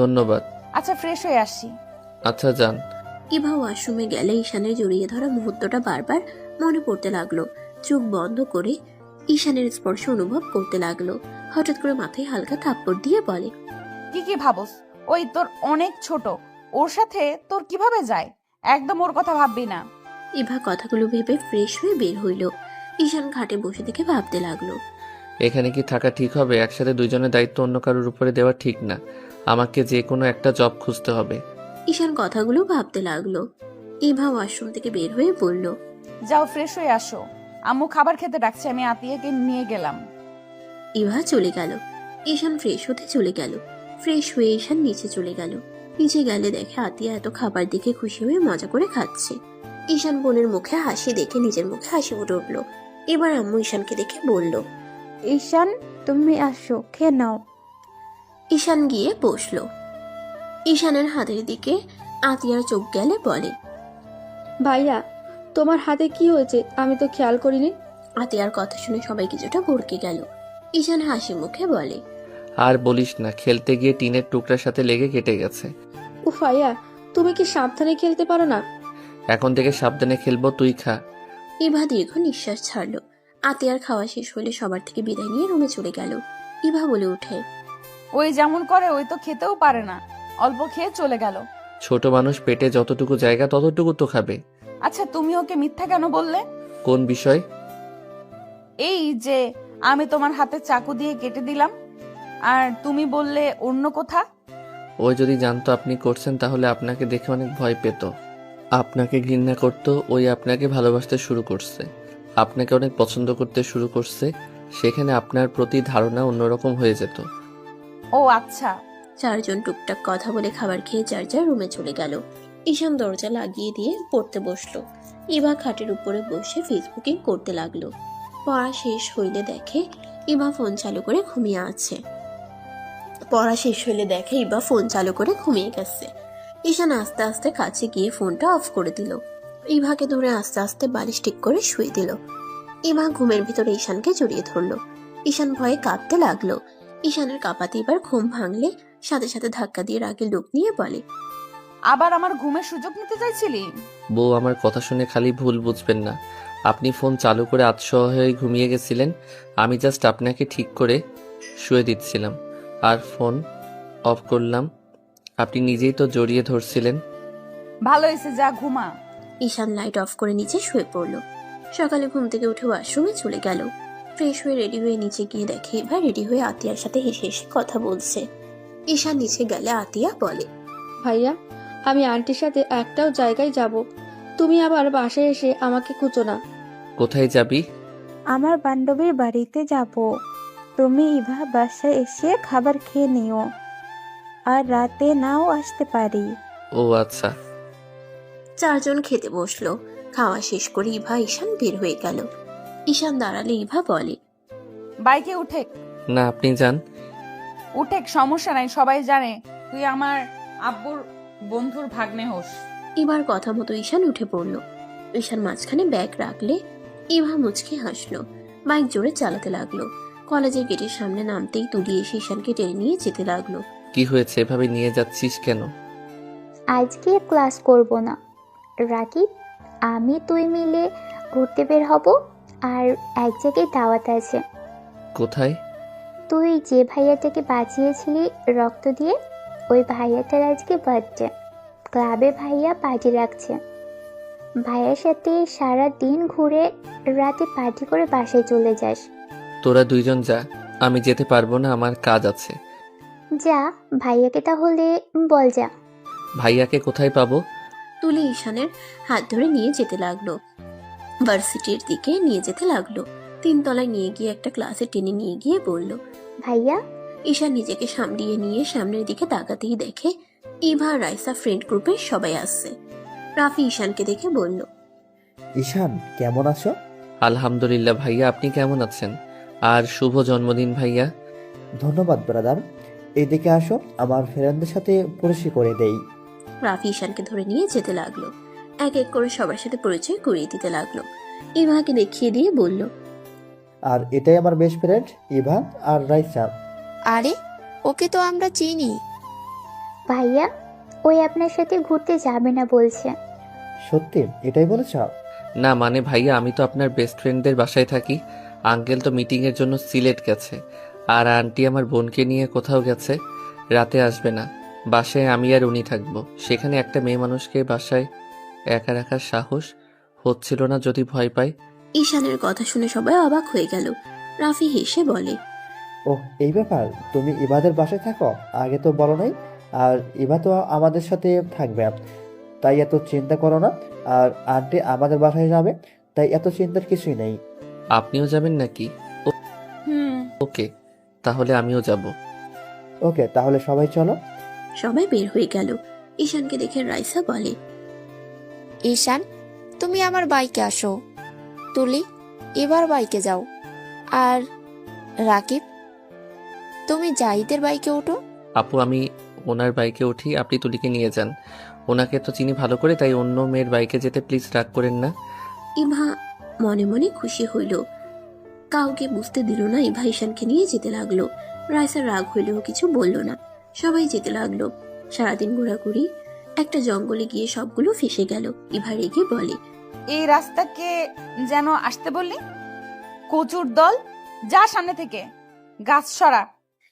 ধন্যবাদ। আচ্ছা, ফ্রেশ হয়ে আসি। আচ্ছা, যান। ইভা ওয়াশরুমে গেলে ঈশানের জড়িয়ে ধরা মুহূর্তটা বারবার মনে পড়তে লাগলো। চোখ বন্ধ করে ঈশানের স্পর্শ অনুভব করতে লাগলো। হঠাৎ করে মাথায় হালকা থাপ্পড় দিয়ে বলে, কি ভাবস? ওই তোর অনেক ছোট, ওর সাথে তোর কিভাবে যায়? একদম ওর কথা ভাববি না। ইভা কথাগুলো ভেবে ফ্রেশ হয়ে বের হইল। ঈশান খাটে বসে থেকে ভাবতে লাগলো, এখানে কি থাকা ঠিক হবে? একসাথে দুইজনের দায়িত্ব অন্য কারোর উপরে দেওয়া ঠিক না। আমাকে যে কোনো একটা জব খুঁজতে হবে। ঈশান কথাগুলো ভাবতে লাগলো। ইভা ওয়াশরুম থেকে বের হয়ে বলল, যাও ফ্রেশ হয়ে আসো, আম্মু খাবার খেতে ডাকছে, আমি আতিয়াকে নিয়ে গেলাম। ইভা চলে গেল। ঈশান ফ্রেশ হতে চলে গেল। ফ্রেশ হয়ে ঈশান নিচে চলে গেল। নিচে গেলে দেখে আতিয়া এত খাবার দেখে খুশি হয়ে মজা করে খাচ্ছে। ঈশান বোনের মুখে হাসি দেখে নিজের মুখে হাসি ফুটে উঠলো। এবার আম্মু ঈশানকে দেখে বলল, ঈশান, তুমি আসো, খেয়ে নাও। ঈশান গিয়ে বসলো। ঈশানের হাতের দিকে আতিয়ার চোখ গেলে বলে, ভাইয়া, তোমার হাতে কি হয়েছে? আমি তো খেয়াল করিনি। আতিয়ার কথা শুনে সবাই কিছুটা ভরকে গেল। ঈশান হাসি মুখে বলে, আর বলিস না, খেলতে গিয়ে টিনের টুকরার সাথে লেগে কেটে গেছে। ও ভাইয়া, তুমি কি সাবধানে খেলতে পারো না? এখন থেকে সাবধানে খেলবো, তুই খা। ইভা দীর্ঘ নিঃশ্বাস ছাড়লো। আতিয়ার খাওয়া শেষ হলে সবার থেকে বিদায় নিয়ে রুমে চলে গেল। ইভা বলে ওঠে, ওই যেমন করে ওই তো খেতেও পারে না, অল্প খেয়ে চলে গেল। ছোট মানুষ, পেটে যতটুকু জায়গা ততটুকু তো খাবে। আচ্ছা, তুমি ওকে মিথ্যা কেন বললে? কোন বিষয়? এই যে আমি তোমার হাতে চাকু দিয়ে কেটে দিলাম, আর তুমি বললে অন্য কোথা। ওই যদি জানতো আপনি করছেন তাহলে আপনাকে দেখে অনেক ভয় পেত, আপনাকে ঘৃণা করতো, ওই আপনাকে ভালোবাসতে শুরু করছে, আপনাকে অনেক পছন্দ করতে শুরু করছে, সেখানে আপনার প্রতি ধারণা অন্যরকম হয়ে যেত। ও আচ্ছা। চারজন টুকটাক কথা বলে খাবার খেয়ে যার যার রুমে চলে গেল। ঈশান দরজা লাগিয়ে দিয়ে পড়তে বসলো। ইভা খাটের উপরে বসে ফেসবুকিং করতে লাগলো। পড়া শেষ হইলে দেখে ইভা ফোন চালু করে ঘুমিয়ে আছে। ঘুমিয়ে গেছে। ঈশান আস্তে আস্তে কাছে গিয়ে ফোনটা অফ করে দিল। ইভাকে ধরে আস্তে আস্তে বালিশ ঠিক করে শুয়ে দিল। ইভা ঘুমের ভিতরে ঈশানকে জড়িয়ে ধরলো। ঈশান ভয়ে কাঁপতে লাগলো। ঈশানের কাঁপাতে এবার ঘুম ভাঙলে সাথে সাথে ধাক্কা দিয়ে রাগের লোক নিয়ে বলে, আবার আমার ঘুমের সুযোগ নিতে চাইছিলি? বউ, আমার কথা শুনে খালি ভুল বুঝবেন না। আপনি ফোন চালু করে আতশোয়া হয়ে ঘুমিয়ে গেছিলেন, আমি জাস্ট আপনাকে ঠিক করে শুয়ে দিচ্ছিলাম আর ফোন অফ করলাম। আপনি নিজেই তো জড়িয়ে ধরছিলেন। ভালো হয়েছে, যা ঘুমা। ঈশান লাইট অফ করে নিচে শুয়ে পড়লো। সকালে ঘুম থেকে উঠে ওয়াশরুমে চলে গেল। ফ্রেশ হয়ে রেডি হয়ে নিচে গিয়ে দেখে ইভা রেডি হয়ে আতিয়ার সাথে হেসে হেসে কথা বলছে। ঈশান নিচে গেলে আতিয়া বলে, ভাইয়া, আমি আন্টির সাথে একটাও জায়গায় যাব, তুমি আবার বাসায় এসে আমাকে খুঁজো না। কোথায় যাবি? আমার বান্ধবীর বাড়িতে যাব। তুমি ইভা বাসায় এসে খাবার খেয়ে নিও, আর রাতে নাও আসতে পারি। ও আচ্ছা। চারজন খেতে বসলো। খাওয়া শেষ করে ইভা ঈশান বের হয়ে গেল। ঈশান দাঁড়ালে ইভা বলে, বাইকে উঠে না, আপনি যান। উঠে, সমস্যা নাই, সবাই জানে তুই আমার আব্বুর বন্ধুর ভাগ্নে হোস। এবার কথা মতো ঈশান উঠে পড়ল। ঈশান মাঝখানে ব্যাগ রাখলে ইভা মুচকে হাসলো। বাইক জোরে চালাতে লাগলো। কলেজের গেটের সামনে নামতেই তুলি এসে ঈশানকে টেনে নিয়ে যেতে লাগলো। কি হয়েছে, এভাবে নিয়ে যাচ্ছিস কেন? আজকে ক্লাস করব না রাকিব, আমি তুই মিলে ঘুরতে বের হব। আর এক জায়গায় দাওয়াত আছে। কোথায়? তুই যে ভাইয়াটাকে বাঁচিয়েছিলি রক্ত দিয়ে, ওই ভাইয়াটার আজকে বার্থডে। ক্লাবে ভাইয়া পার্টি রাখছে। ভাইয়ার সাথে সারা দিন ঘুরে রাতে পার্টি করে বাসায় চলে যাস। তোরা দুইজন যা, আমি যেতে পারবো না, আমার কাজ আছে। যা, ভাইয়াকে তাহলে বল যা। ভাইয়াকে কোথায় পাবো? তুলি ঈশানের হাত ধরে নিয়ে যেতে লাগলো। ভার্সিটির দিকে নিয়ে যেতে লাগলো। 3 তলায় নিয়ে গিয়ে একটা ক্লাসে টেনে নিয়ে গিয়ে বলল, ভাইয়া। ঈশান নিজেকে সামলিয়ে নিয়ে সামনের দিকে তাকাতেই দেখে ইভা রাইসা ফ্রেন্ড গ্রুপের সবাই আসছে। রাফি ঈশানকে দেখে বলল, ঈশান কেমন আছো? আলহামদুলিল্লাহ ভাইয়া, আপনি কেমন আছেন? আর শুভ জন্মদিন ভাইয়া। ধন্যবাদ ব্রাদার। এইদিকে আসো, আমার ফ্রেন্ডদের সাথে পরিচয় করে দেই। রাফি ঈশানকে ধরে নিয়ে যেতে লাগলো। এক এক করে সবার সাথে পরিচয় করিয়ে দিতে লাগলো। ইভাকে দেখিয়ে দিয়ে বলল, আর এটাই আমার বেস্ট ফ্রেন্ড ইভা আর রাইসা। আরে, ওকে তো আমরা চিনি। ভাইয়া, ওই আপনার সাথে ঘুরতে যাবে না বলছে। সত্যি এটাই বলেছ? না মানে ভাইয়া, আমি তো আপনার বেস্ট ফ্রেন্ডদের বাসায় থাকি। আঙ্কেল তো মিটিং এর জন্য সিলেট গেছে, আর আন্টি আমার বোনকে নিয়ে কোথাও গেছে, রাতে আসবে না। বাসায় আমি আর উনি থাকবো। সেখানে একটা মেয়ে মানুষকে বাসায় একা রাখার সাহস হচ্ছিল না যদি ভয় পাই। ঈশানের কথা শুনে সবাই অবাক হয়ে গেল। রাফি হেসে বলে, ওহ, এই ব্যাপার, তুমি ইভাদের বাসায় থাকো? আগে তো বলো নাই। আর ইভা তো আমাদের সাথে থাকবে, তাই এত চিন্তা করো না। আর আন্টি আমাদের বাসায় যাবে, তাই এত চিন্তার কিছুই নেই। আপনিও যাবেন নাকি? ওকে, তাহলে আমিও যাব। ওকে, তাহলে সবাই চলো। সবাই বের হয়ে গেল। ঈশানকে দেখে রাইসা বলে, ঈশান, তুমি আমার বাইকে আসো। তুলি, এবার বাইকে যাও। আর রাকিব, তুমি জাহিদের বাইকে ওঠো। আপু, আমি ওনার বাইকে উঠি, আপনি তুলিকে নিয়ে যান। ওনাকে তো চিনি ভালো করে, তাই অন্য মেয়ের বাইকে যেতে প্লিজ রাগ করেন না। ইভা মনে মনে খুশি হইল। কাউকে বুঝতে দিল না ইভা ঈশানকে নিয়ে যেতে লাগলো। রাইসার রাগ হইলেও কিছু বলল না। সবাই যেতে লাগলো। সারাদিন ঘোরাঘুরি। একটা জঙ্গলে গিয়ে সবগুলো ফেসে গেল। ইভা রেগে বলে, এই রাস্তাকে যেন আসতে বললি? কচুর দল, যা সামনে থেকে, গাছ সরা।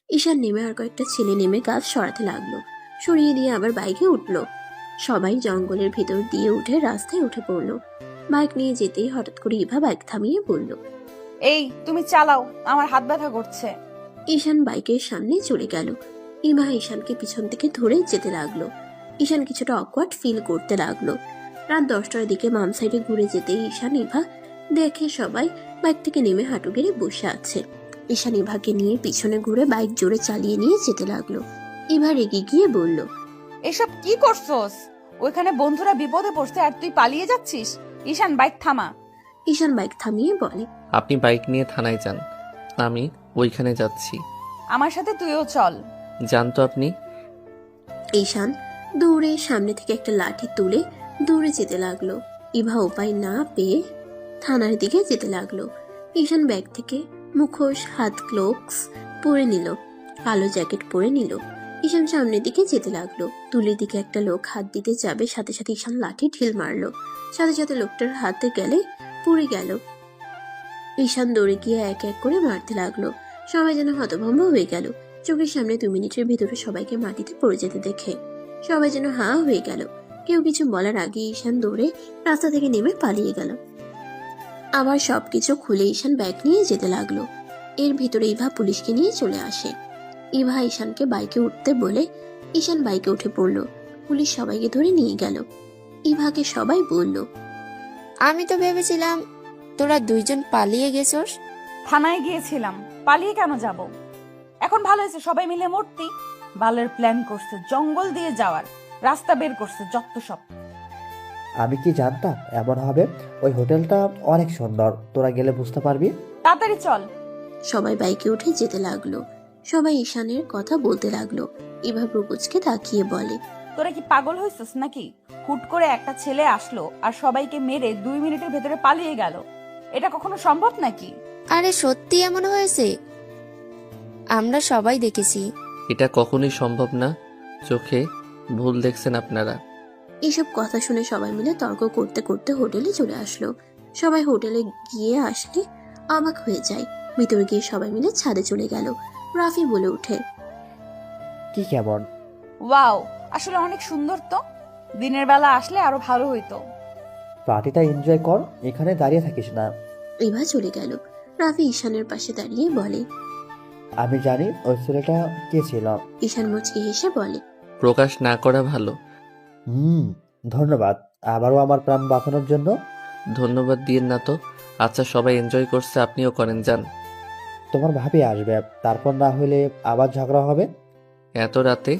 ঈশান নেমে আর কয়েকটা ছেলে নেমে গাছ সরাতে লাগলো। সরিয়ে দিয়ে আবার বাইকে উঠলো। সবাই জঙ্গলের ভেতর দিয়ে উঠে রাস্তায় উঠে পড়লো। বাইক নিয়ে যেতেই হঠাৎ করে ইভা বাইক থামিয়ে বলল, এই তুমি চালাও, আমার হাত ব্যথা করছে। ঈশান বাইকের সামনে চলে গেল। ইভা ঈশানকে পিছন থেকে ধরে যেতে লাগলো। ঈশান কিছুটা অকওয়ার্ড ফিল করতে লাগলো। রাত 10টার দিকে বাম সাইডে ঘুরে যেতে ঈশান ইভা দেখে সবাই বাইক থেকে নেমে হাঁটু গেড়ে বসে আছে। ঈশান ইভাকে নিয়ে পিছনে ঘুরে বাইক জোরে চালিয়ে নিয়ে যেতে লাগলো। ইভা রেগে গিয়ে বলল, এসব কি করছস? ওইখানে বন্ধুরা বিপদে পড়ছে আর তুই পালিয়ে যাচ্ছিস। ঈশান, বাইক থামা। ঈশান বাইক থামিয়ে বলে, আপনি বাইক নিয়ে থানায় যান, আমি ওইখানে যাচ্ছি। আমার সাথে তুইও চল। যান তো আপনি। ঈশান দৌড়ে সামনে থেকে একটা লাঠি তুলে দৌড়ে যেতে লাগলো। ইভা উপায় না পেয়ে থানার দিকে যেতে লাগলো। ঈশান ব্যাগ থেকে মুখোশ, হাত গ্লোভস পরে নিল, কালো জ্যাকেট পরে নিল। ঈশান সামনের দিকে যেতে লাগলো। তুলির দিকে একটা লোক হাত দিতে যাবে, সাথে সাথে ঈশান লাঠি ঢিল মারলো। সাথে সাথে লোকটার হাতে গেলে পুড়ে গেল। ঈশান দৌড়ে গিয়ে এক এক করে মারতে লাগলো। সবাই যেন হতভম্ব হয়ে গেল। চোখের সামনে 2 মিনিটের ভেতরে সবাইকে মাটিতে পড়ে যেতে দেখে সবাই যেন হাঁ হয়ে গেল। কেউ কিছু বলার আগে ঈশান দৌড়ে রাস্তা থেকে নেমে পালিয়ে গেল। আবার সবকিছু খুলে ঈশান ব্যাগ নিয়ে যেতে লাগলো। এর ভিতরে ইভা পুলিশকে নিয়ে চলে আসে। ইভা ঈশানকে বাইকে উঠতে বলে ঈশান বাইকে উঠে পড়লো। পুলিশ সবাইকে ধরে নিয়ে গেল। ইভাকে সবাই বলল, আমি তো ভেবেছিলাম তোরা দুইজন পালিয়ে গেছস। থানায় গিয়েছিলাম, পালিয়ে কেন যাব? এখন ভালো হয়েছে, সবাই মিলে মূর্তি বালের প্ল্যান করছে, জঙ্গল দিয়ে যাওয়ার রাস্তা বের করছে, যত সব। আমি কি জানতাম এমন হবে? ওই হোটেলটা অনেক সুন্দর, তোরা গেলে বুঝতে পারবি। তাড়াতাড়ি চল। সবাই বাইকে উঠে যেতে লাগলো। সবাই ঈশানের কথা বলতে লাগলো। ইভা প্রপোজকে তাকিয়ে বলে, তোরা কি পাগল হয়েছিস নাকি? হুট করে একটা ছেলে আসলো আর সবাইকে মেরে 2 মিনিটের ভেতরে পালিয়ে গেল। এটা কখনো সম্ভব নাকি? আরে সত্যি এমন হয়েছে? আমরা সবাই দেখেছি। এটা কখনোই সম্ভব না, চোখে ভুল দেখছেন আপনারা। এইসব কথা শুনে সবাই মিলে তর্ক করতে করতে হোটেলে চলে আসলো। সবাই হোটেলে গিয়ে আসলে অবাক হয়ে যায়। ভিতরে গিয়ে সবাই মিলে ছাদে চলে গেল। রাফি বলে ওঠে, কি কেমন? ওয়াও, আসলে অনেক সুন্দর তো। দিনের বেলা আসলে আরো ভালো হইতো। পার্টিটা এনজয় কর, এখানে দাঁড়িয়ে থাকিস না। ইভা চলে গেল। রাফি ঈশানের পাশে দাঁড়িয়ে বলে, আমি জানি ওই ছেলেটা কে ছিল। ঈশান মুচকি হেসে বলে, প্রকাশ না করা ভালো। ধন্যবাদ আবারও আমার প্রাণ বাঁচানোর জন্য। ধন্যবাদ দিয়েন না তো। আচ্ছা, সবাই এনজয় করছে, আপনিও করেন, যান। তোমার ভাবি আসবে, তারপর না হলে আবার ঝগড়া হবে। এত রাতে?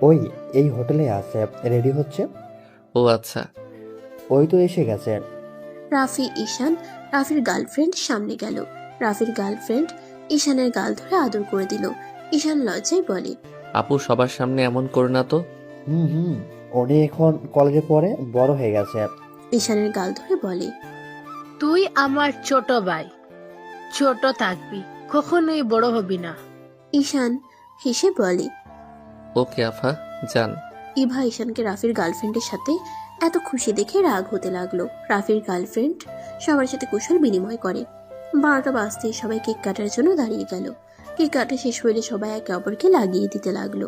ওই এই হোটেলে আছে, রেডি হচ্ছে। ও আচ্ছা। ওই তো এসে গেছে। রাফি ঈশান রাফির গার্লফ্রেন্ড সামনে গেল। রাফির গার্লফ্রেন্ড ঈশানের গাল ধরে আদর করে দিল। ঈশান লজ্জায় বলে, আপু, সবার সামনে এমন করো না তো। উনি এখন কলেজে পড়ে, বড় হয়ে গেছে। ঈশানের গাল ধরে বলে, তুই আমার ছোট ভাই, ছোট থাকবি, কখনোই বড় হবি না। ঈশান হেসে বলে, ওকে আফা, যান। ইভা ঈশানকে রাফির গার্লফ্রেন্ডের সাথে এত খুশি দেখে রাগ হতে লাগলো। রাফির গার্লফ্রেন্ড সবার সাথে কুশল বিনিময় করে। 12টা বাজতে সবাই কেক কাটার জন্য দাঁড়িয়ে গেল। কেক কাটা শেষ হলে সবাই একে অপরকে লাগিয়ে দিতে লাগলো।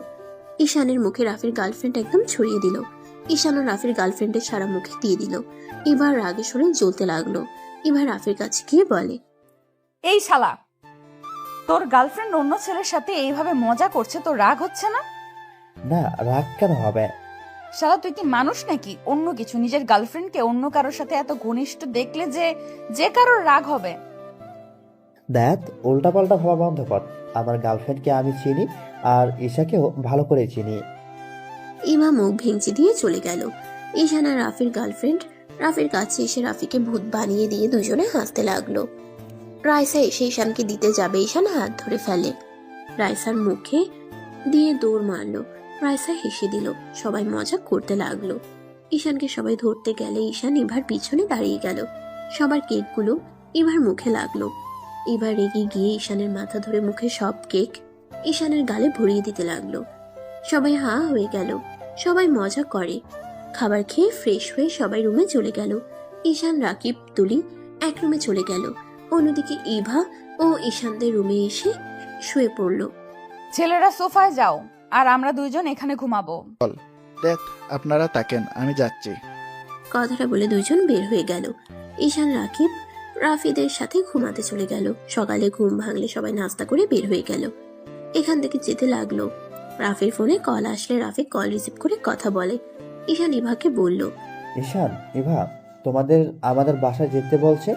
ঈশানের মুখে রাফির গার্লফ্রেন্ড একদম ছড়িয়ে দিল। ঈশানও রাফির গার্লফ্রেন্ডের সারা মুখে দিয়ে দিল। এবার রাগে সরে জ্বলতে লাগলো। এবার রাফির কাছে গিয়ে বলে, এই শালা, তোর গার্লফ্রেন্ড অন্য ছেলের সাথে এইভাবে মজা করছে, তোর রাগ হচ্ছে না? না, রাগ কেন হবে? শালা, তুই কি মানুষ নাকি? অন্য কিছু, নিজের গার্লফ্রেন্ডকে অন্য কারোর সাথে এত ঘনিষ্ঠ দেখলে যে কারোর রাগ হবে। দেখ, উল্টাপাল্টা ভাবা বন্ধ কর। আমার গার্লফ্রেন্ডকে আমি চিনি, আর ঈশাকেও ভালো করে চিনি। ইভা মুখ ভেঙচি দিয়ে চলে গেল। ঈশান আর রাফির গার্লফ্রেন্ড রাফির কাছে এসে রাফিকে ভূত বানিয়ে দিয়ে দুজনে হাসতে লাগলো। রাইসা এসে ঈশানকে দিতে যাবে, ঈশান হাত ধরে ফেলে। রাইসার মুখে দিয়ে দৌড় মারলো। রাইসা হেসে দিল। সবাই মজা করতে লাগলো। ঈশানকে সবাই ধরতে গেলে ঈশান ইভার পিছনে দাঁড়িয়ে গেল। সবার কেকগুলো ইভার মুখে লাগলো। ইভা রেগে গিয়ে ঈশানের মাথা ধরে মুখে সব কেক ঈশানের গালে ভরিয়ে দিতে লাগলো। সবাই হা হয়ে গেল। সবাই মজা করে। খাবার খেয়ে ফ্রেশ হয়ে সবাই রুমে চলে গেল। ঈশান, রাকিব, তুলি এক রুমে চলে গেল। অন্যদিকে ইভা ও ঈশানদের রুমে এসে শুয়ে পড়ল। ছেলেরা সোফায় যাও, আর আমরা দুইজন এখানে ঘুমাবো। দেখ, আপনারা তাকেন, আমি যাচ্ছি। কথাটা বলে দুইজন বের হয়ে গেল। ঈশান, রাকিব রাফিদের সাথে ঘুমাতে চলে গেল। সকালে ঘুম ভাঙলে সবাই নাস্তা করে বের হয়ে গেল। এখান থেকে যেতে লাগলো। রাফির ফোনে কল আসলে রাফি কল রিসিভ করে কথা বলে। ঈশান ইভাকে বলল, ঈশান, ইভা তোমাদের আমাদের বাসায় যেতে বলছে,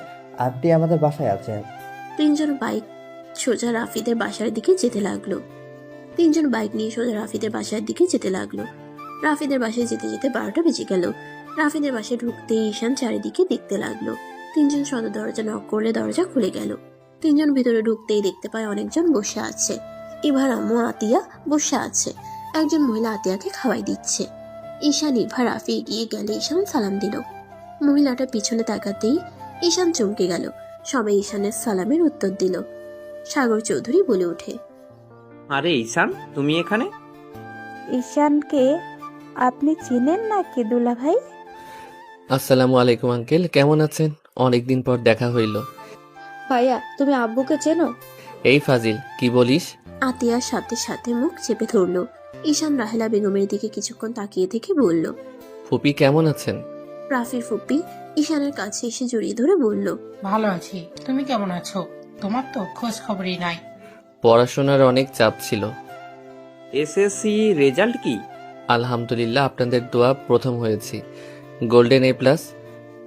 আন্টি আমাদের বাসায় আছে। তিনজন বাইক সোজা রাফিদের বাসার দিকে যেতে লাগলো। তিনজন বাইক নিয়ে সোজা রাফিদের বাসার দিকে যেতে লাগলো। রাফিদের বাসায় যেতে যেতে 12টা বেজে গেল। রাফিদের বাসায় ঢুকতেই ঈশান চারিদিকে দেখতে লাগলো। তিনজন সদর দরজা নক করলে দরজা খুলে গেল। তিনজন ভিতরে ঢুকতেই দেখতে পায় অনেকজন বসে আছে। ইভার আম্মু আতিয়া বসে আছে। একজন মহিলা আতিয়াকে খাওয়াই দিচ্ছে। ঈশান, ইভা, রাফি এগিয়ে গেলে ঈশান সালাম দিল। মহিলাটা পিছনে তাকাতেই ঈশান চমকে গেল। সবাই ঈশানের সালামের উত্তর দিল। সাগর চৌধুরী বলে ওঠে, আরে ঈশান, তুমি এখানে? ঈশানকে আপনি চিনেন নাকি দুলা ভাই? আসসালামু আলাইকুম আঙ্কেল, কেমন আছেন? অনেকদিন পর দেখা হইল। ভাইয়া, তুমি আব্বুকে চেনো? এই ফাজিল, কি বলিস? আতিয়ার সাথে সাথে মুখ চেপে ধরলো। ঈশান রাহেলা বেগমের দিকে কিছুক্ষণ তাকিয়ে থেকে বলল, ফুপি কেমন আছেন? রাফির ফুপি ঈশানের কাছে এসে জড়িয়ে ধরে বলল, ভালো আছি, তুমি কেমন আছো? তোমার তো খোঁজ খবরই নাই। পড়াশোনার অনেক চাপ ছিল। এসএসসি রেজাল্ট কি? আলহামদুলিল্লাহ, আপনাদের দোয়া প্রথম হয়েছি, গোল্ডেন A+।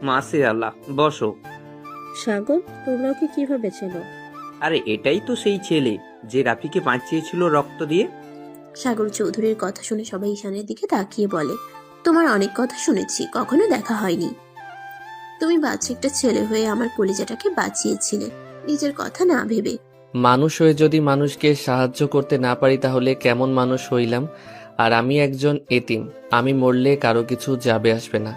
মাসে আল্লাহ, বসো। সাগর, তোমরা কি কিভাবে চেনো? আরে এটাই তো সেই ছেলে যে রাফিকে বাঁচিয়েছিল রক্ত দিয়ে। সাগর চৌধুরীর কথা শুনে সবাই ঈশানের দিকে তাকিয়ে বলে, তোমার অনেক কথা শুনেছি, কখনো দেখা হয়নি। তুমি বাচ্চা একটা ছেলে হয়ে আমার কলিজাটাকে বাঁচিয়েছিলে, নিজের কথা না ভেবে। মানুষ হয়ে যদি মানুষকে সাহায্য করতে না পারি তাহলে কেমন মানুষ হইলাম? আর আমি একজন এতিম, আমি মরলে কারো কিছু যাবে আসবে না।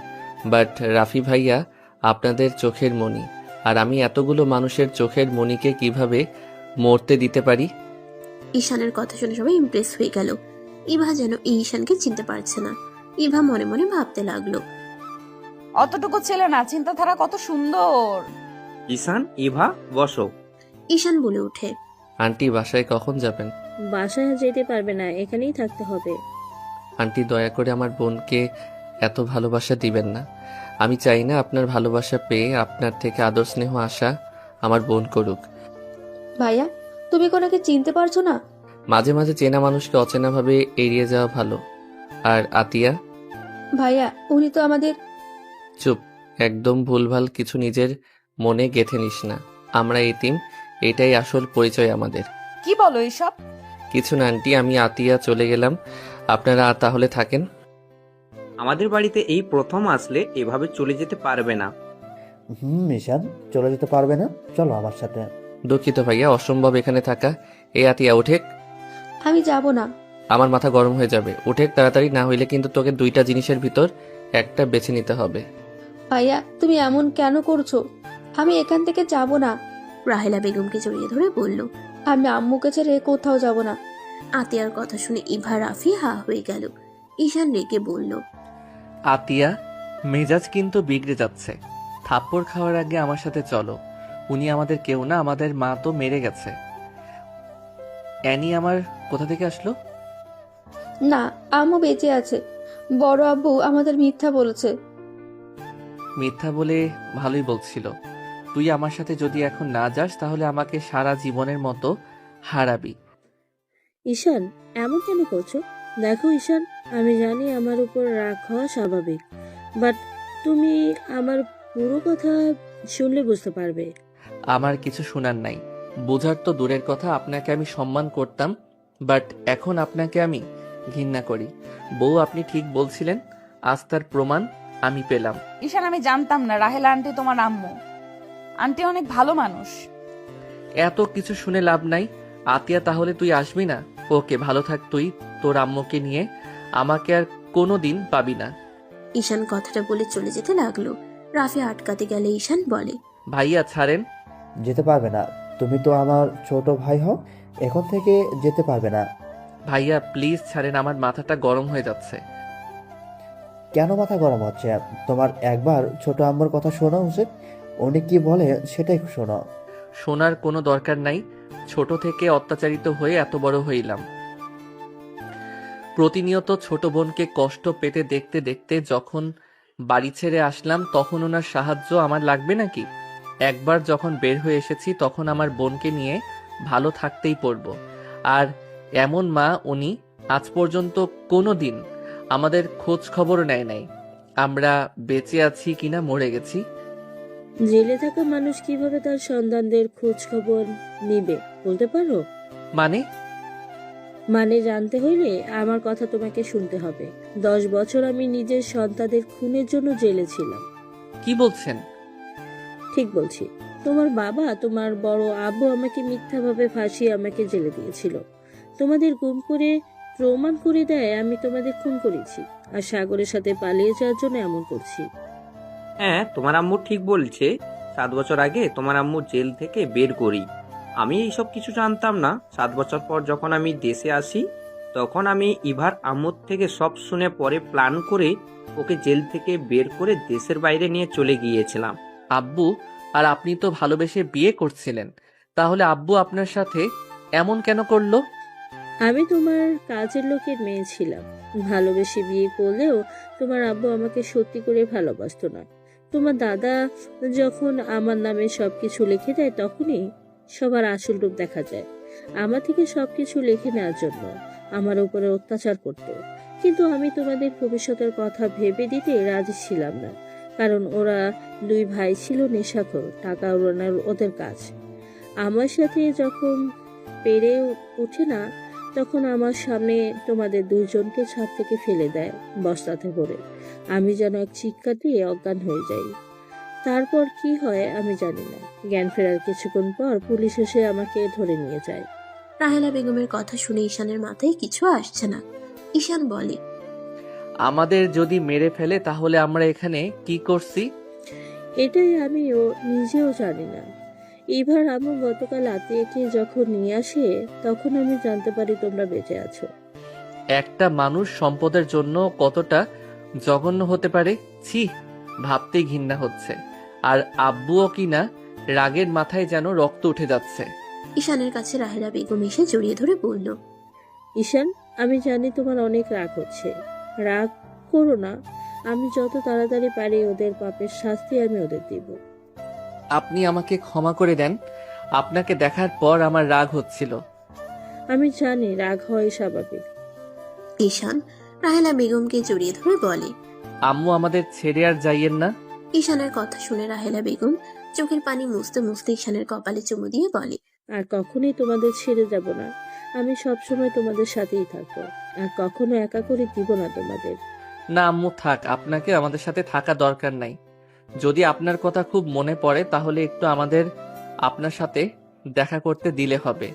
বাট রাফি ভাইয়া আপনাদের চোখের মণি, আর আমি এতগুলো মানুষের চোখের মণিকে কিভাবে মরতে দিতে পারি? ঈশানের কথা শুনে সবাই ইমপ্রেস হয়ে গেল। ইভা যেন এই ঈশানকে চিনতে পারছে না। ইভা মনে মনে ভাবতে লাগলো, অতটুকু ছেলে না, চিন্তাধারা কত সুন্দর। ঈশান, ইভা, বসো। ঈশান বলে ওঠে, আন্টি বাসায় কখন যাবেন? বাসায় যেতে পারবে না, এখানেই থাকতে হবে। আন্টি দয়া করে আমার বোনকে এত ভালোবাসা দিবেন না। আমি চাই না আপনার ভালোবাসা পেয়ে আপনার থেকে আদর স্নেহ আশা আমার বোন করুক। ভাইয়া, তুমি কোনাকে চিনতে পারছো না? মাঝে মাঝে চেনা মানুষকে অচেনাভাবে এড়িয়ে যাওয়া ভালো। আর আতিয়া? ভাইয়া, উনি তো আমাদের। চুপ, একদম ভুলভাল কিছু নিজের মনে গেঁথে নিস না। আমরা এতিম, এটাই আসল পরিচয় আমাদের। কি বলো এসব? কিছু না আন্টি, আমি আতিয়া চলে গেলাম, আপনারা তাহলে থাকেন। আমাদের বাড়িতে এই প্রথম আসলে এভাবে চলে যেতে পারবে না। ঈশান, চলে যেতে পারবে না? চলো আমার সাথে। দুঃখিত ভাইয়া, অসম্ভব এখানে থাকা। এই আতিয়া উঠেক। আমি যাব না। আমার মাথা গরম হয়ে যাবে, উঠেক তাড়াতাড়ি, না হইলে কিন্তু তোকে দুইটা জিনিসের ভিতর একটা বেছে নিতে হবে। ভাইয়া, তুমি এমন কেন করছো? আমি এখান থেকে যাব না। রাহেলা বেগমকে জড়িয়ে ধরে বলল, আমি আম্মুকে ছেড়ে কোথাও যাব না। আতিয়ার কথা শুনে ইভা রাফি হা হয়ে গেল। ঈশান রেগে বলল, আতিয়া, মেজাজ কিন্তু বিগড়ে যাচ্ছে। থাপ্পড় খাওয়ার আগে আমার সাথে চলো। উনি আমাদের কেউ না, আমাদের মা তো মেরে গেছে। অ্যানি আমার কোথা থেকে আসলো? না, আম্মু বেঁচে আছে। বড় আব্বু আমাদের মিথ্যা বলেছে। মিথ্যা বলে ভালোই বলছিল। তুই আমার সাথে যদি এখন না যাস তাহলে আমাকে সারা জীবনের মতো হারাবি। ঈশান, এমন কেন করছো? দেখো ঈশান, আমি জানি আমার উপর রাগ হওয়া স্বাভাবিক, বাট তুমি আমার পুরো কথা শুনলে বুঝতে পারবে। আমার কিছু শোনার নাই, বোঝার তো দূরের কথা। আপনাকে আমি সম্মান করতাম, বাট এখন আপনাকে আমি ঘৃণা করি। বউ, আপনি ঠিক বলছিলেন, আজ তার প্রমাণ আমি পেলাম। ঈশান, আমি জানতাম না রাহেলা আন্টি তোমার আম্মু। আন্টি অনেক ভালো মানুষ। এত কিছু শুনে লাভ নাই। আতিয়া, তাহলে তুই আসবি না? ওকে, ভালো থাক তুই তোর আম্মুকে নিয়ে, আমাকে আর কোনো দিন পাবি না। ঈশান কথাটা বলে চলে যেতে লাগলো। রাফি আটকাতে গেলে ঈশান বলে, ভাইয়া ছাড়েন। যেতে পারবে না, তুমি তো আমার ছোট ভাই হও, এখন থেকে যেতে পারবে না। ভাইয়া প্লিজ ছাড়েন, আমার মাথাটা গরম হয়ে যাচ্ছে। কেন মাথা গরম হচ্ছে? তোমার একবার ছোট আম্মুর কথা শোনা উচিত, উনি কি বলে সেটাই শোনো। শোনার কোনো দরকার নাই, ছোট থেকে অত্যাচারিত হয়ে এত বড় হইলাম। প্রতিনিয়ত ছোট বোনকে কষ্ট পেতে দেখতে দেখতে যখন বাড়ি ছেড়ে আসলাম তখন ওনার সাহায্য আমার লাগবে নাকি? একবার যখন বের হয়ে এসেছি তখন আমার বোনকে নিয়ে ভালো থাকতেই পড়ব। আর এমন মা উনি আজ পর্যন্ত কোনো দিন আমাদের খোঁজ খবর নেয় নাই, আমরা বেঁচে আছি কিনা মরে গেছি। জেলে থাকা মানুষ কিভাবে তার সন্তানদের খোঁজ খবর নিবে বলতে পারো? মানে জানতে হইলে আমার কথা তোমাকে শুনতে হবে। 10 বছর আমি নিজের সন্তানদের খুনের জন্য জেলে ছিলাম। কি বলছেন? ঠিক বলছি। তোমার বাবা, তোমার বড় আব্বু আমাকে মিথ্যাভাবে ফাঁসিয়ে আমাকে জেলে দিয়েছিল। তোমাদের গুম করে প্রমাণ করে দেয় আমি তোমাদের খুন করেছি, আর সাগরের সাথে পালিয়ে যাওয়ার জন্য এমন করছি। হ্যাঁ, তোমার আম্মু ঠিক বলছে। 7 বছর আগে তোমার আম্মু জেল থেকে বের করি। আমি এইসব কিছু জানতাম না। 7 বছর পর যখন আমি দেশে আসি তখন আমি ইভার আম্মুর থেকে সব শুনে পরে প্ল্যান করে ওকে জেল থেকে বের করে দেশের বাইরে নিয়ে চলে গিয়েছিলাম। আব্বু আর আপনি তো ভালোবেসে বিয়ে করছিলেন, তাহলে আব্বু আপনার সাথে এমন কেন করলো? আমি তোমার কাজের লোকের মেয়ে ছিলাম। ভালোবেসে বিয়ে করলেও তোমার আব্বু আমাকে সত্যি করে ভালোবাসতো না। তোমার দাদা যখন আমার নামে সবকিছু লিখে দেয় তখনই সবার আসল রূপ দেখা যায়। আমার থেকে সবকিছু লিখে নেওয়ার জন্য আমার উপরে অত্যাচার করতো, কিন্তু আমি তোমাদের ভবিষ্যতের কথা ভেবে দিতে রাজি ছিলাম না, কারণ ওরা দুই ভাই ছিল নেশাখোর, টাকা উড়ানোর ওদের কাজ। আমার সাথে যখন পেরে ওঠে না, তখন আমার সামনে তোমাদের দুইজনকে ছাদ থেকে ফেলে দেয় বস্তাতে ভরে। আমি যেন এক চিৎকার দিয়ে অজ্ঞান হয়ে যাই। তারপর কি হয় আমি জানি না। জ্ঞান ফেরার কিছুক্ষণ পর পুলিশ এসে আমাকে ধরে নিয়ে যায়। রাহেলা বেগমের কথা শুনে ঈশানের মাথায় কিছু আসছে না। ঈশান বলে, আমাদের যদি মেরে ফেলে তাহলে আমরা এখানে কি করছি? এটাই আমিও নিজেও জানি না। এবার আমি গতকাল আতিয়াকে যখন নিয়ে আসে তখন আমি জানতে পারি তোমরা বেঁচে আছো। একটা মানুষ সম্পদের জন্য কতটা জঘন্য হতে পারে, ছি, ভাবতেই ঘৃণা হচ্ছে। আর আব্বুও কিনা রাগের মাথায় যেন রক্ত উঠে যাচ্ছে। ঈশানের কাছে রাহেলা বেগম এসে জড়িয়ে ধরে বলল, ঈশান, আমি জানি তোমার অনেক রাগ হচ্ছে। রাগ করো না, আমি যত তাড়াতাড়ি পারি ওদের পাপের শাস্তি আমি ওদের দিব। আপনি আমাকে ক্ষমা করে দেন, আপনাকে দেখার পর আমার রাগ হচ্ছিল। আমি জানি রাগ হয় স্বাভাবিক। ঈশান রাহেলা বেগমকে জড়িয়ে ধরে বলে, আম্মু আমাদের ছেড়ে আর যাইয়েন না। ঈশানের কথা শুনে রাহেলা বেগম চোখের পানি মুছতে মুছতে ঈশানের কপালে চুমু দিয়ে বলে, আর কখনোই তোমাদের ছেড়ে যাব না। আমি সবসময় তোমাদের সাথেই থাকবো, আর কখনো একা করে দিব না তোমাদের। না আম্মু থাক, আপনাকে আমাদের সাথে থাকা দরকার নাই। যদি আপনার কথা খুব মনে পড়ে তাহলে একটু আমাদের আপনার সাথে দেখা করতে দিলে হবে।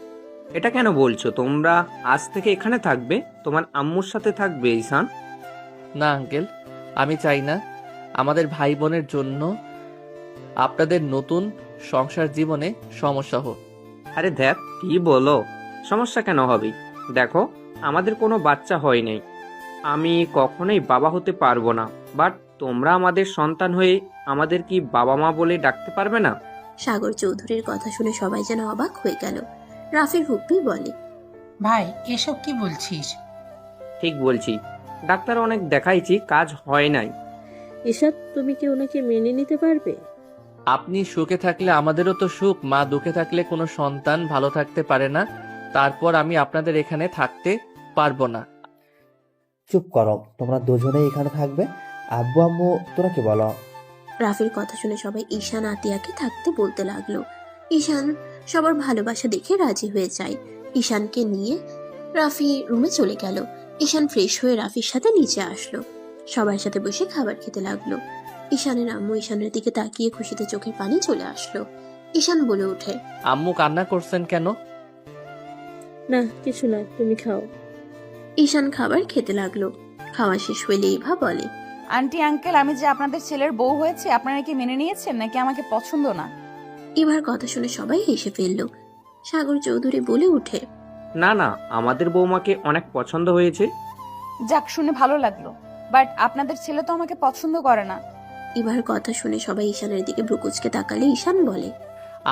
এটা কেন বলছো? তোমরা আজ থেকে এখানে থাকবে, তোমার আম্মুর সাথে থাকবে ঈশান? না আঙ্কেল, আমি চাই না আমাদের ভাই বোনের জন্য আপনাদের নতুন সংসার জীবনে সমস্যা হোক। আরে ধ্যাত, কি বলো? সমস্যা কেন হবে? দেখো, আমাদের কোনো বাচ্চা হয় নাই, আমি কখনোই বাবা হতে পারবো না, বাট তোমরা আমাদের সন্তান হয়ে আমাদের কি বাবা মা বলে ডাকতে পারবে না? সাগর চৌধুরীর কথা শুনে সবাই যেন অবাক হয়ে গেল। রাফির হুপ্পি বলে, ভাই এসব কি বলছিস? ঠিক বলছি, ডাক্তার অনেক দেখাইছি, কাজ হয় নাই। ঈশান, তুমি কি ওনাকে মেনে নিতে পারবে? আপনি সুখে থাকলে আমাদেরও তো সুখ, মা দুঃখে থাকলে কোনো সন্তান ভালো থাকতে পারে না। তারপর আমি আপনাদের এখানে থাকতে পারবো না। চুপ করো, তোমরা দুজনেই এখানে থাকবে। আব্বু আম্মু তোরা কি বলো? রাফির কথা শুনে সবাই ঈশান আতিয়াকে থাকতে বলতে লাগলো। ঈশান সবার ভালোবাসা দেখে রাজি হয়ে যায়। ঈশানকে নিয়ে রাফি রুমে চলে গেল। ঈশান ফ্রেশ হয়ে রাফির সাথে নিচে আসলো। সবার সাথে বসে খাবার খেতে লাগলো। ঈশানের আম্মু ঈশানের দিকে তাকিয়ে খুশিতে চোখের পানি চলে আসলো। ঈশান বলে ওঠে, আম্মু কান্না করছেন কেন? না কিছু না, তুমি খাও। ঈশান খাবার খেতে লাগলো। খাওয়া শেষ হইলে ইভা বলে, আন্টি আঙ্কেল, আমি যে আপনাদের ছেলের বউ হয়েছে আপনারা কি মেনে নিয়েছেন নাকি আমাকে পছন্দ না? ইভার কথা শুনে সবাই হেসে ফেললো। সাগর চৌধুরী বলে ওঠে, না না, আমাদের বৌমাকে অনেক পছন্দ হয়েছে। যাক, শুনে ভালো লাগলো, বাট আপনাদের ছেলে তো আমাকে পছন্দ করে না। ইভার কথা শুনে সবাই ঈশানের দিকে ব্রুকুচকে তাকালে ঈশান বলে,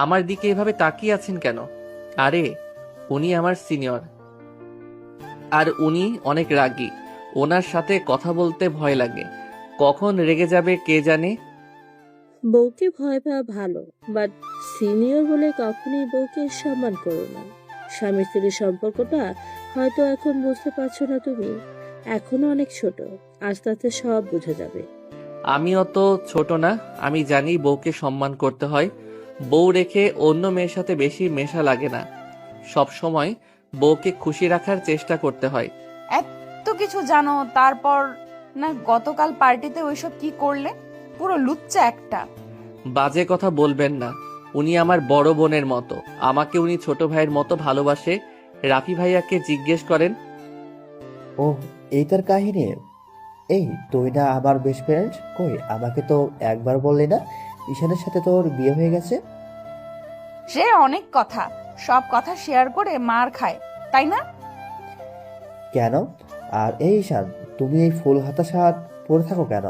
আমার দিকে এভাবে তাকিয়ে আছেন কেন? আরে উনি আমার সিনিয়র, আর উনি অনেক রাগী। ওনার সাথে কথা বলতে ভয় লাগে, কখন রেগে যাবে কে জানে। বউকে ভয় পাওয়া ভালো, বাট সিনিয়র বলে কখনোই বউকে সম্মান করো না। স্বামী স্ত্রীর সম্পর্কটা হয়তো এখন বুঝতে পারছো না তুমি, এখনো অনেক ছোট, আস্তে আস্তে সব বুঝে যাবে। আমি অত ছোট না, আমি জানি বউকে সম্মান করতে হয়। বউ রেখে অন্য মেয়ের সাথে বেশি মেশা লাগে না। সব সময় বউকে খুশি রাখার চেষ্টা করতে হয়। এত কিছু জানো, তারপর না গতকাল পার্টিতে ওইসব কি করলে? পুরো লুচ্চা একটা। বাজে কথা বলবেন না, উনি আমার বড় বোনের মতো, আমাকে উনি ছোট ভাইয়ের মতো ভালোবাসে। রাফি ভাইয়াকে জিজ্ঞেস করেন। ও, এই তার কাহিনী? এই তুই না আমার বেস্ট ফ্রেন্ড, কই আমাকে তো একবার বললি না ঈশানের সাথে তোর বিয়ে হয়ে গেছে? সে অনেক কথা, সব কথা শেয়ার করে মার খায়, তাই না? কেন? আর এই ঈশান, তুমি এই ফুল হাতা শার্ট পরে থাকো কেন?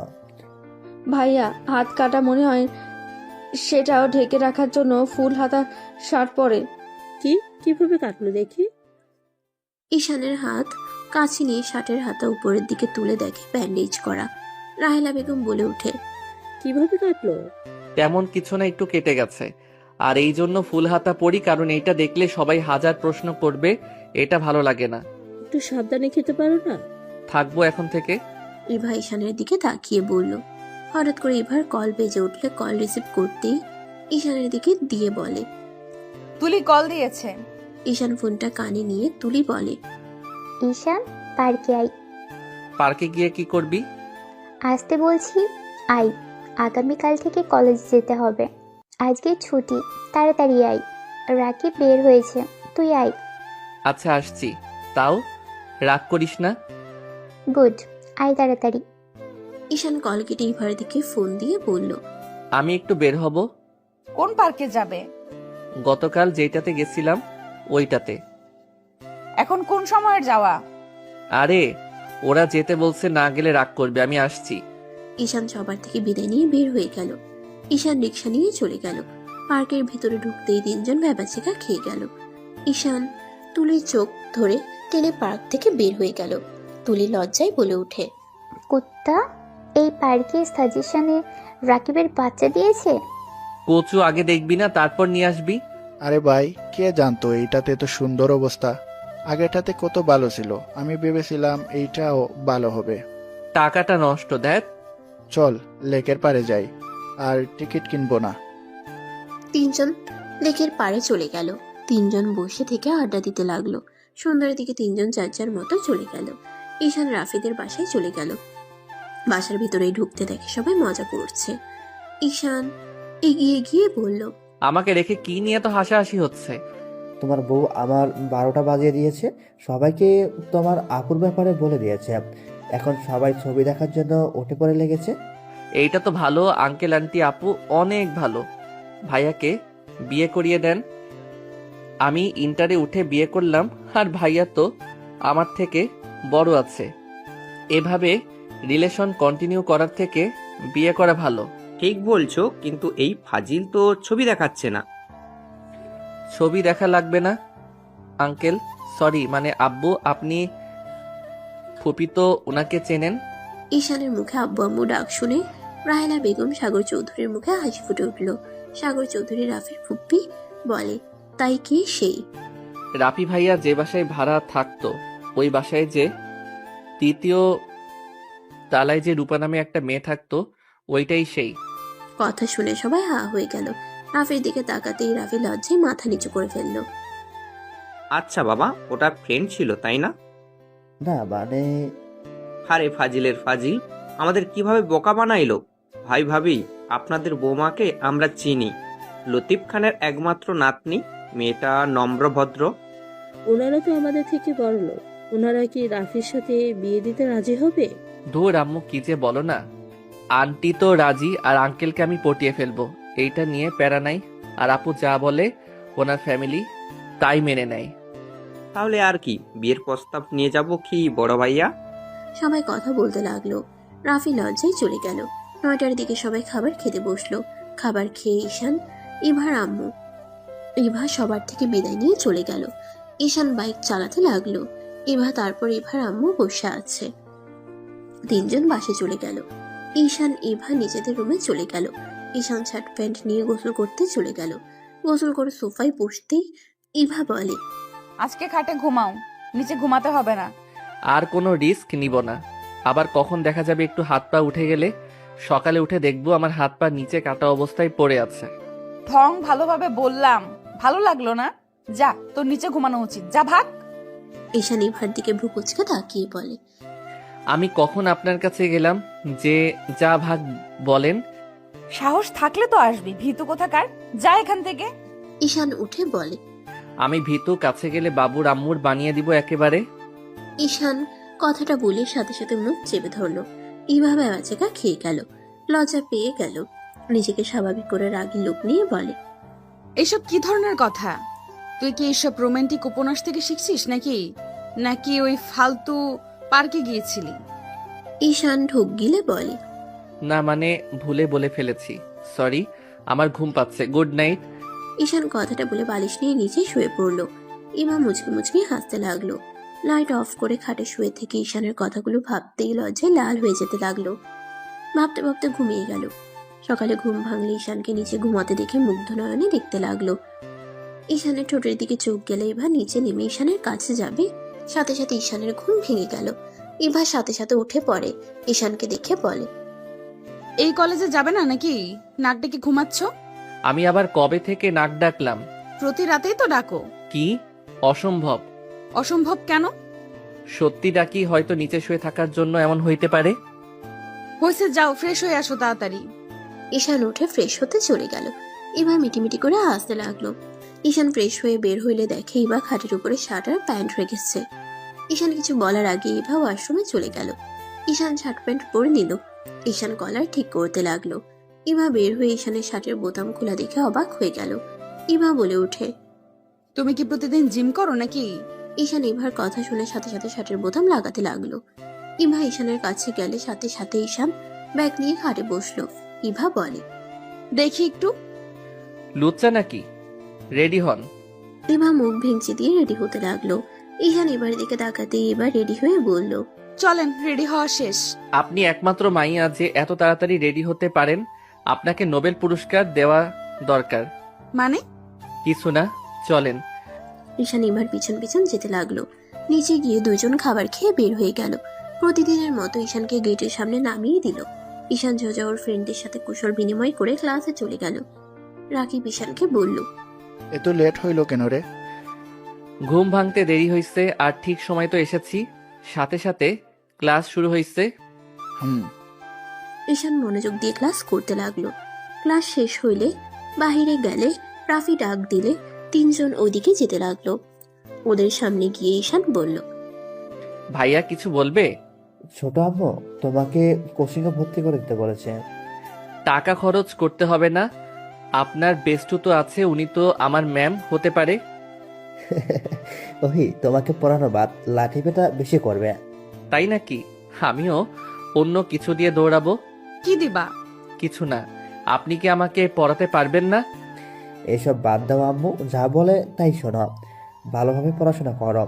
ভাইয়া, হাত কাটা মনে হয়, সেটাও ঢেকে রাখার জন্য ফুল হাতা শার্ট পরে। কি কিভাবে কাটলো দেখি? ঈশানের হাত কাছে নিয়ে শার্টের হাতা উপরের দিকে তুলে দেখে ব্যান্ডেজ করা। রাহেলা বেগম বলে ওঠে, কিভাবে কাটলো? তেমন কিছু না, একটু কেটে গেছে। আর এই জন্য ফুল হাতা পরি, কারণ এইটা দেখলে সবাই হাজার প্রশ্ন করবে, এটা ভালো লাগে না। একটু সাবধানে খেতে পারো না? থাকবো এখন থেকে। ইভা ঈশানের দিকে তাকিয়ে বলল। হঠাৎ করে ইভার কল বেজে উঠলে কল রিসিভ করতেই ঈশানের দিকে দিয়ে বলে, তুলি কল দিয়েছে। ঈশান ফোনটা কানে নিয়ে তুলি বলে, ঈশান পার্কে আই। পার্কে গিয়ে কি করবি? আসতে বলছি, আই। আগামীকাল থেকে কলেজ যেতে হবে, আজকে ছুটি, তাড়াতাড়ি আই। রাকিব বের হয়েছে, তুই আই। আচ্ছা আসছি। তাও রাগ করিস না। গুড, আই তাড়াতাড়ি। ঈশান কল কেটে ইভার দিকে ফোন দিয়ে বলল, আমি একটু বের হব। কোন পার্কে যাবে? গতকাল যেটাতে গেছিলাম ওইটাতে। এখন কোন সময়ের যাওয়া? আরে ওরা যেতে বলছে, না গেলে রাগ করবে, আমি আসছি। ঈশান সবার থেকে বিদায় নিয়ে বের হয়ে গেল। ঈশান রিক্সা নিয়ে চলে গেল। পার্কের ভিতরে ঢুকতেই তিনজন ভ্যাবাচিকা খেয়ে গেল। ঈশান তুলির চোখ ধরে টেনে পার্ক থেকে বের হয়ে গেল। তুলি লজ্জায় বলে ওঠে, কুত্তা, এই পার্কে সাজেশনে রাকিবের বাচ্চা দিয়েছে। কচু আগে দেখবি না, তারপর নিয়ে আসবি। আরে ভাই, কে জানতো এইটাতে এত সুন্দর অবস্থা? আগেরটাতে কত ভালো ছিল, আমি ভেবেছিলাম এইটাও ভালো হবে। টাকাটা নষ্ট। দেখ, চল লেকের পারে যাই, আর টিকিট কিনবো না। তিনজন লেকের পাড়ে চলে গেল। তিনজন বসে থেকে আড্ডা দিতে লাগলো। সন্ধ্যার দিকে তিনজন যার যার মতো চলে গেল। ঈশান রাফিদের বাসায় চলে গেল। বাসার ভিতরেই ঢুকতে দেখে সবাই মজা করছে। ঈশান এগিয়ে গিয়ে বলল, আমাকে রেখে কি নিয়ে তো হাসাহাসি হচ্ছে? তোমার বউ আমার 12টা বাজিয়ে দিয়েছে, সবাইকে তোমার আপুর ব্যাপারে বলে দিয়েছে। এখন সবাই ছবি দেখার জন্য উঠে পড়ে লেগেছে। এইটা তো ভালো, আঙ্কেল আন্টি আপু অনেক ভালো। ভাইয়াকে বিয়ে করিয়ে দেন। আমি ইন্টারে উঠে বিয়ে করলাম, আর ভাইয়া তো আমার থেকে বড় আছে। এভাবে রিলেশন কন্টিনিউ করার থেকে বিয়ে করা ভালো। ঠিক বলছো, কিন্তু এই ফাজিল তো ছবি দেখাচ্ছে না। ছবি দেখা লাগবে না আঙ্কেল, সরি মানে আব্বু, আপনি ফুপি তো ওনাকে চেনেন। ঈশানের মুখে আব্বু আম্মু ডাক শুনে রাহেলা বেগম সাগর চৌধুরীর মুখে হাসি ফুটে উঠল। সাগর চৌধুরী রাফির ফুপ্পি বলে, তাই কি সেই? রাফি ভাইয়া যে বাসায় ভাড়া থাকতো, ওই বাসায় যে তৃতীয় তালায় যে রূপা নামে একটা মেয়ে থাকতো, ওইটাই সেই। কথা শুনে সবাই হা হয়ে গেল। রাফির দিকে তাকাতেই রাফি লজ্জায় মাথা নিচু করে ফেললো। আচ্ছা বাবা, ওটা ফ্রেন্ড ছিল তাই না? না মানে, আরে ফাজিলের ফাজিল, আমাদের কিভাবে বোকা বানাইলো। ভাই ভাবি, আপনাদের বৌমাকে আমরা চিনি। লতিফ খানের একমাত্র নাতনি, মেয়েটা নম্র ভদ্র। ওনারা তো আমাদের থেকে বড় লোক, ওনারা কি রাফির সাথে বিয়ে দিতে রাজি হবে? ধুর আম্মু, কি যে বলো না। আন্টি তো রাজি, আর আঙ্কেলকে আমি পটিয়ে ফেলবো, এইটা নিয়ে প্যারা নাই। আর আপু যা বলে ওনার ফ্যামিলি তাই মেনে নেয়। তাহলে আর কি, বিয়ের প্রস্তাব নিয়ে যাব কি বড় ভাইয়া? সবাই কথা বলতে লাগলো। রাফি লজ্জায় চলে গেল। 9টার দিকে সবাই খাবার খেতে বসলো। খাবার খেয়ে ঈশান, ইভার আম্মু, ইভা সবার থেকে বিদায় নিয়ে চলে গেল। ঈশান বাইক চালাতে লাগলো। ইভা তারপর ইভার আম্মু বসে আছে। তিনজন বাসে চলে গেল। ঈশান ইভা নিজেদের রুমে চলে গেল। ঈশান শার্ট প্যান্ট নিয়ে গোসল করতে চলে গেল। গোসল করে সোফায় বসতেই ইভা বলে, আজকে খাটে ঘুমাও, নিচে ঘুমাতে হবে না। আর কোনো রিস্ক নিব না। আবার কখন দেখা যাবে একটু হাত পা উঠে গেলে, সকালে উঠে দেখবো আমার হাত পা নিচে কাটা অবস্থায় পড়ে আছে। ঠং ভালোভাবে বললাম, ভালো লাগলো না? যা, তোর নিচে ঘুমানো উচিত, যা ভাগ। ঈশান ইভার দিকে ভ্রু কুচকে তাকিয়ে বলে, আমি কখন আপনার কাছে গেলাম যে যা ভাগ বলেন? সাহস থাকলে তো আসবি, ভীতু কোথাকার, যা এখান থেকে। ঈশান উঠে বলে, আমি ভীতু, কাছে গেলে বাবুর আম্মুর বানিয়ে দিব একেবারে। ঈশান কথাটা বলে সাথে সাথে মুখ চেপে ধরলো। এইভাবে আচেকা খেয়ে গেল, লজ্জা পেয়ে গেল। নিজেকে স্বাভাবিক করে রাগী লোক নিয়ে বলে, এসব কি ধরনের কথা? তুই কি এসব রোমান্টিক উপন্যাস থেকে শিখছিস নাকি নাকি ওই ফালতু পার্কে গিয়েছিলি? ঈশান ঢোক গিলে বলে, না মানে ভুলে বলে ফেলেছি, সরি, আমার ঘুম পাচ্ছে, গুড নাইট। ঈশান কথাটা বলে বালিশ নিয়ে নিচে শুয়ে পড়লো। ইমা মুচকি মুচকি হাসতে লাগলো। লাইট অফ করে খাটে শুয়ে থেকে ঈশানের কথাগুলো ভাবতেই লজ্জায় লাল হয়ে যেতে লাগলো। ভাবতে ভাবতে ঘুমিয়ে গেল। সকালে ঘুম ভাঙলে ঈশানকে নিচে ঘুমাতে দেখে মুগ্ধ নয়নে দেখতে লাগলো। ঈশানের ঠোঁটের দিকে চোখ গেলে ইভা নিচে নেমে ঈশানের কাছে যাবে, সাথে সাথে ঈশানের ঘুম ভেঙে গেল। ইভা সাথে সাথে উঠে পড়ে, ঈশানকে দেখে বলে, এই কলেজে যাবে না নাকি? নাক ডেকে ঘুমাচ্ছ? আমি আবার কবে থেকে নাক ডাকলাম? প্রতি রাতেই তো ডাকো। কি অসম্ভব? অসম্ভব কেন? সত্যি ডাকি, হয়তো নিচে শুয়ে থাকার জন্য এমন হইতে পারে। হয়েছে, যাও ফ্রেশ হয়ে আসো তাড়াতাড়ি। ঈশান উঠে ফ্রেশ হতে চলে গেল। ইভা মিটিমিটি করে হাসতে লাগলো। ঈশান ফ্রেশ হয়ে বের হইলে দেখে ইভা খাটের উপরে শার্ট আর প্যান্ট রেখেছে। ঈশান কিছু বলার আগে ইভা ওয়াশরুমে চলে গেল। ঈশান শার্ট প্যান্ট পরে নিল। ঈশান কলার ঠিক করতে লাগলো। ইভা বের হয়ে ঈশানের শার্টের বোতাম খোলা দেখে অবাক হয়ে গেল। ইভা বলে ওঠে, তুমি কি প্রতিদিন জিম করো নাকি? ঈশান ইভার কথা শুনে সাথে সাথে শার্টের বোতাম লাগাতে লাগলো। ইভা ঈশানের কাছে গেলে সাথে সাথে ঈশান ব্যাগ নিয়ে খাটে বসলো। ইভা বলে, দেখি একটু। লুচ্চা নাকি? রেডি হন। ইভা মুখ ভেঙচি দিয়ে রেডি হতে লাগলো। ঈশান এবার দিকে তাকাতে এবার রেডি হয়ে বলল, চলেন, রেডি হওয়া শেষ। আপনি একমাত্র মাইয়া যে এত তাড়াতাড়ি রেডি হতে পারেন। আপনাকে নোবেল পুরস্কার দেওয়া দরকার। মানে? কিছু না, চলেন। ঈশান এবার পিছন পিছন যেতে লাগলো। নিচে গিয়ে দুজন খাবার খেয়ে বের হয়ে গেল। প্রতিদিনের মতো ঈশানকে গেটের সামনে নামিয়ে দিল। ঈশান সোজা ওর ফ্রেন্ডের সাথে কুশল বিনিময় করে ক্লাসে চলে গেল। রাকিব ঈশানকে বলল, এত লেট হইল কেন রে? ঘুম ভাঙতে দেরি হয়েছে, আর ঠিক সময় তো এসেছি। সাথে সাথে ক্লাস শুরু হয়েছে। ঈশান মনোযোগ দিয়ে ক্লাস করতে লাগলো। ক্লাস শেষ হইলে বাহিরে গেলে রাফি ডাক দিলে তিনজন ওইদিকে যেতে লাগলো। ওদের সামনে গিয়ে ঈশান বলল, ভাইয়া কিছু বলবে? ছোট আম্মু তোমাকে কোচিং এ ভর্তি করে দিতে বলেছে। টাকা খরচ করতে হবে না। আপনার বেস্টু তো আছে, উনি তো আমার ম্যাম হতে পারে। ওহি তোমাকে পড়ানো বাদ লাঠি পেটা বেশি করবে। তাই নাকি? আমিও অন্য কিছু দিয়ে দৌড়াবো। কি দিবা? কিছু না। আপনি কি আমাকে পড়াতে পারবেন না? এসব বাদ দাও আম্মু, যা বলে তাই শোনো। ভালোভাবে পড়াশোনা করো,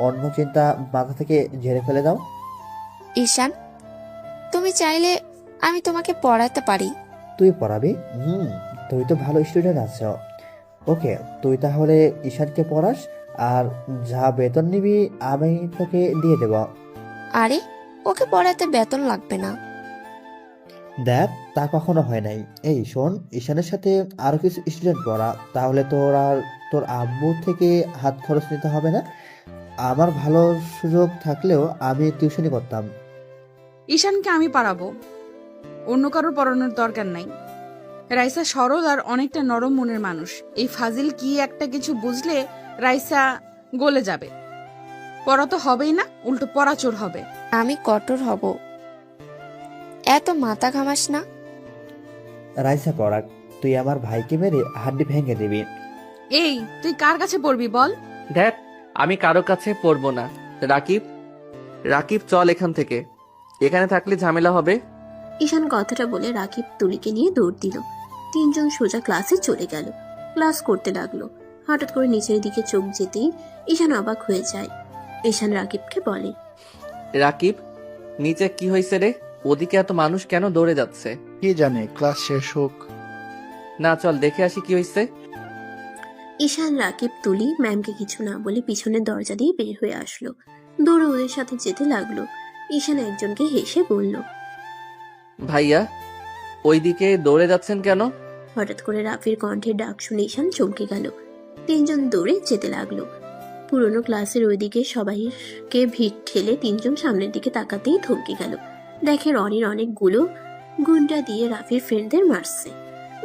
অন্য চিন্তা মাথা থেকে ঝেড়ে ফেলে দাও। ঈশান, তুমি চাইলে আমি তোমাকে পড়াতে পারি। তুই পড়াবি? তুই তো ভালো স্টুডেন্ট আছো। ওকে, তুই তাহলে ঈশানকে পড়াস, আর যা বেতন নিবি আমি তোকে দিয়ে দেব। আরে, ওকে পড়াতে বেতন লাগবে না। দেখ, তা কখনো হয় নাই। এই শোন, ঈশানের সাথে আরো কিছু স্টুডেন্ট পড়া, তাহলে তোর আর তোর আব্বু থেকে হাত খরচ নিতে হবে না। আমার ভালো সুযোগ থাকলেও আমি টিউশনি করতাম। ঈশানকে আমি পারাবো, অন্য কারোর পড়ানোর দরকার নাই। রাইসা সরল আর অনেকটা নরম মনের মানুষ। এই ফাজিল কি একটা কিছু বুঝলে রাইসা গলে যাবে। পড়া তো হবেই না, উল্টো পড়াচোর হবে। আমি কঠোর হব, এত মাথা ঘামাস না। রাইসা পড়াক, তুই আমার ভাইকে মেরে হাড্ডি ভেঙে দিবি। এই, তুই কার কাছে পড়বি বল? দেখ, আমি কারো কাছে পড়বো না। রাকিব, রাকিব চল এখান থেকে, এখানে থাকলে ঝামেলা হবে। ঈশান কথাটা বলে রাকিব তুলিকে নিয়ে দৌড় দিল। তিনজন সোজা ক্লাসে চলে গেল। ক্লাস করতে লাগলো। হঠাৎ করে নিচের দিকে চোখ যেতেই ঈশান অবাক হয়ে যায়। ঈশান রাকিবকে বলে, রাকিব, নিচে কি হয়েছে রে? ওদিকে এত মানুষ কেন দৌড়ে যাচ্ছে? কি জানে, ক্লাস শেষ হোক না, চল দেখে আসি কি হয়েছে। ঈশান রাকিব তুলি ম্যামকে কিছু না বলে পিছনের দরজা দিয়ে বের হয়ে আসলো। দৌড়ে ওদের সাথে যেতে লাগলো। ঈশান একজনকে হেসে বলল, ভাইয়া, ওইদিকে দৌড়ে যাচ্ছেন কেন? হঠাৎ করে রাফির কণ্ঠে ডাক শুনে ঈশান চমকে গেল। তিনজন দৌড়ে যেতে লাগলো। পুরনো ক্লাসের ওইদিকে সবাইকে ভিড় ঠেলে তিনজন সামনের দিকে তাকাতেই থমকে গেল। দেখে রনির অনেকগুলো গুন্ডা দিয়ে রাফির ফ্রেন্ডদের মারছে।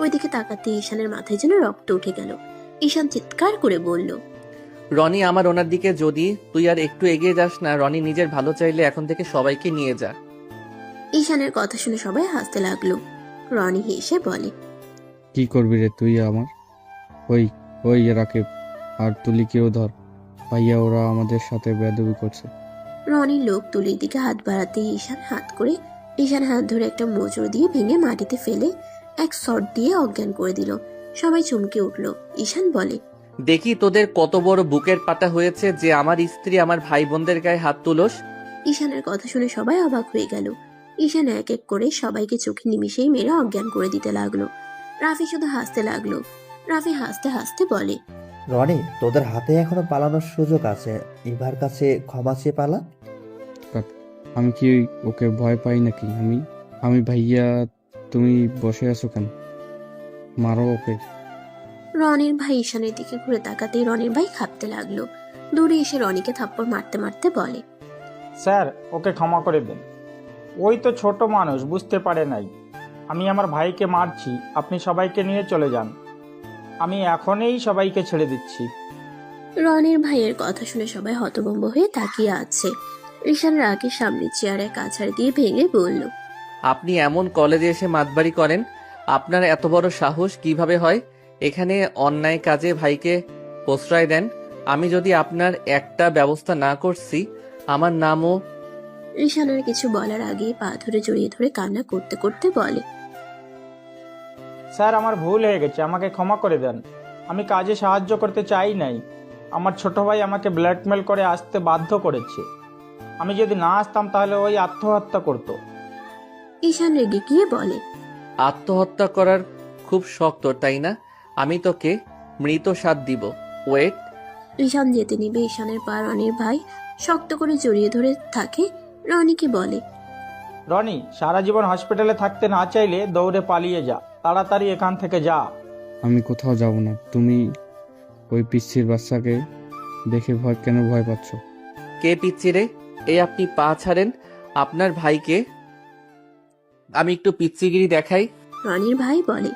ওইদিকে তাকাতে ঈশানের মাথায় যেন রক্ত উঠে গেল। ঈশান চিৎকার করে বলল, রনি আমার ওনার দিকে, যদি তুই আর একটু এগিয়ে যাস না, রনি নিজের ভালো চাইলে এখন থেকে সবাইকে নিয়ে যা। ঈশানের কথা শুনে সবাই হাসতে লাগলো। রনি হেসে বলে, কি করবি রে তুই আমার? ওই ওই রাকিব আর তুলিকেও ধর, ভাইয়া ওরা আমাদের সাথে বেয়াদবি করছে। রনি লোক তুলির দিকে হাত বাড়াতেই ঈশান হাত ধরে একটা মোচড় দিয়ে ভেঙে মাটিতে ফেলে এক শট দিয়ে অজ্ঞান করে দিল। সবাই চমকে উঠল। ঈশান বলে, দেখি তোদের কত বড় বুকের পাটা হয়েছে যে আমার স্ত্রী আমার ভাই বোনদের গায়ে হাত তুলোস। ঈশানের কথা শুনে সবাই অবাক হয়ে গেল। ঈশান এক এক করে সবাইকে চোখে নিমিশেই মেরে অজ্ঞান করে দিতে লাগলো। রাফি শুধু হাসতে লাগলো। রাফি হাসতে হাসতে বলে, রনি, তোদের হাতে এখনো পালানোর সুযোগ আছে। ইভার কাছে ক্ষমা চেয়ে পালা। আমি কি ওকে ভয় পাই নাকি? আমি ভাইয়া, তুমি বসে আছো কেন? মারো ওকে। রনির ভাই ঈশানের দিকে ঘুরে তাকাতেই রনির ভাই কাঁপতে লাগলো। দূরে এসে রনিকে থাপ্পড় মারতে মারতে বলে, স্যার, ওকে ক্ষমা করে দেন। ওই তো ছোট মানুষ, বুঝতে পারে নাই। আমি আমার ভাইকে মারছি, আপনি সবাইকে নিয়ে চলে যান। আমি এখনই সবাইকে ছেড়ে দিচ্ছি। রনির ভাইয়ের কথা শুনে সবাই হতভম্ব হয়ে তাকিয়ে আছে। ঈশান রাগের সামনে চেয়ারে কাছাড় দিয়ে ভেঙে বলল, আপনি এমন কলেজে এসে মাতবাড়ি করেন? আপনার এত বড় সাহস কিভাবে হয়? এখানে অন্যায় কাজে ভাইকে প্রশ্রয় দেন। আমি যদি আপনার একটা ব্যবস্থা না করছি, আমার নামও। ঈশানের কিছু বলার আগে পা ধরে জড়িয়ে ধরে কান্না করতে করতে বলে, স্যার, আমার ভুল হয়ে গেছে, আমাকে ক্ষমা করে দেন। আমি কাজে সাহায্য করতে চাই নাই। আমার ছোট ভাই আমাকে ব্ল্যাকমেল করে আসতে বাধ্য করেছে। আমি যদি না আসতাম তাহলে ওই আত্মহত্যা করত। ঈশান রেগে গিয়ে বলে, আত্মহত্যা করার খুব শখ তোর, তাই না? আমি তোকে মৃত সাথ দিব। ওয়েট। ঈশান যেতে নিবে ঈশানের পা রনির ভাই শক্ত করে জড়িয়ে ধরে থাকে। রনিকে বলে, রনি, সারা জীবন হসপিটালে থাকতে না চাইলে দৌড়ে পালিয়ে যা। তাড়াতাড়ি এখান থেকে যা। আমি কোথাও যাব না। তুমি ওই পিচ্ছির বাচ্চাকে দেখে কেন ভয় পাচ্ছ? কে পিচ্ছি রে? এই আপনি পা ছাড়েন। আপনার ভাইকে আমি একটু পিচ্ছিগিরি দেখাই। রনির ভাই বলে,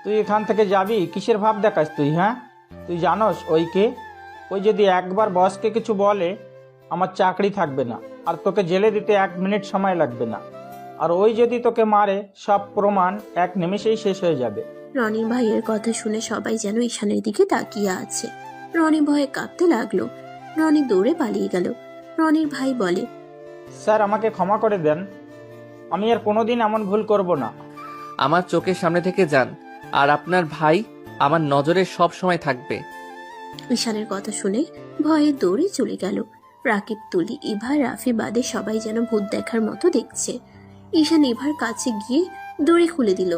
তুই এখান থেকে যাবি? কিসের ভাব দেখাস তুই? হ্যাঁ, তুই জানোস ওই কে? ওই যদি একবার বসকে কিছু বলে, আমার চাকরি থাকবে না, আর তোকে জেলে দিতে 1 মিনিট সময় লাগবে না। আর ওই যদি তোকে মারে, সব প্রমাণ 1 নিমেষেই শেষ হয়ে যাবে। রনির ভাইয়ের কথা শুনে সবাই যেন ঈশানের দিকে তাকিয়ে আছে। রনি ভয়ে কাঁপতে লাগলো। রনি দৌড়ে পালিয়ে গেল। রনির ভাই বলে, স্যার, আমাকে ক্ষমা করে দেন। আমি আর কোনোদিন এমন ভুল করব না। আমার চোখের সামনে থেকে যান, আর আপনার ভাই আমার নজরে সব সময় থাকবে। ঈশানের কথা শুনে ভয়ে দৌড়ে চলে গেল। রাকিব, তুলি, ইভা, রাফি বাদে সবাই যেন ভূত দেখার মতো দেখছে। ঈশান ইভার কাছে গিয়ে দড়ি খুলে দিল।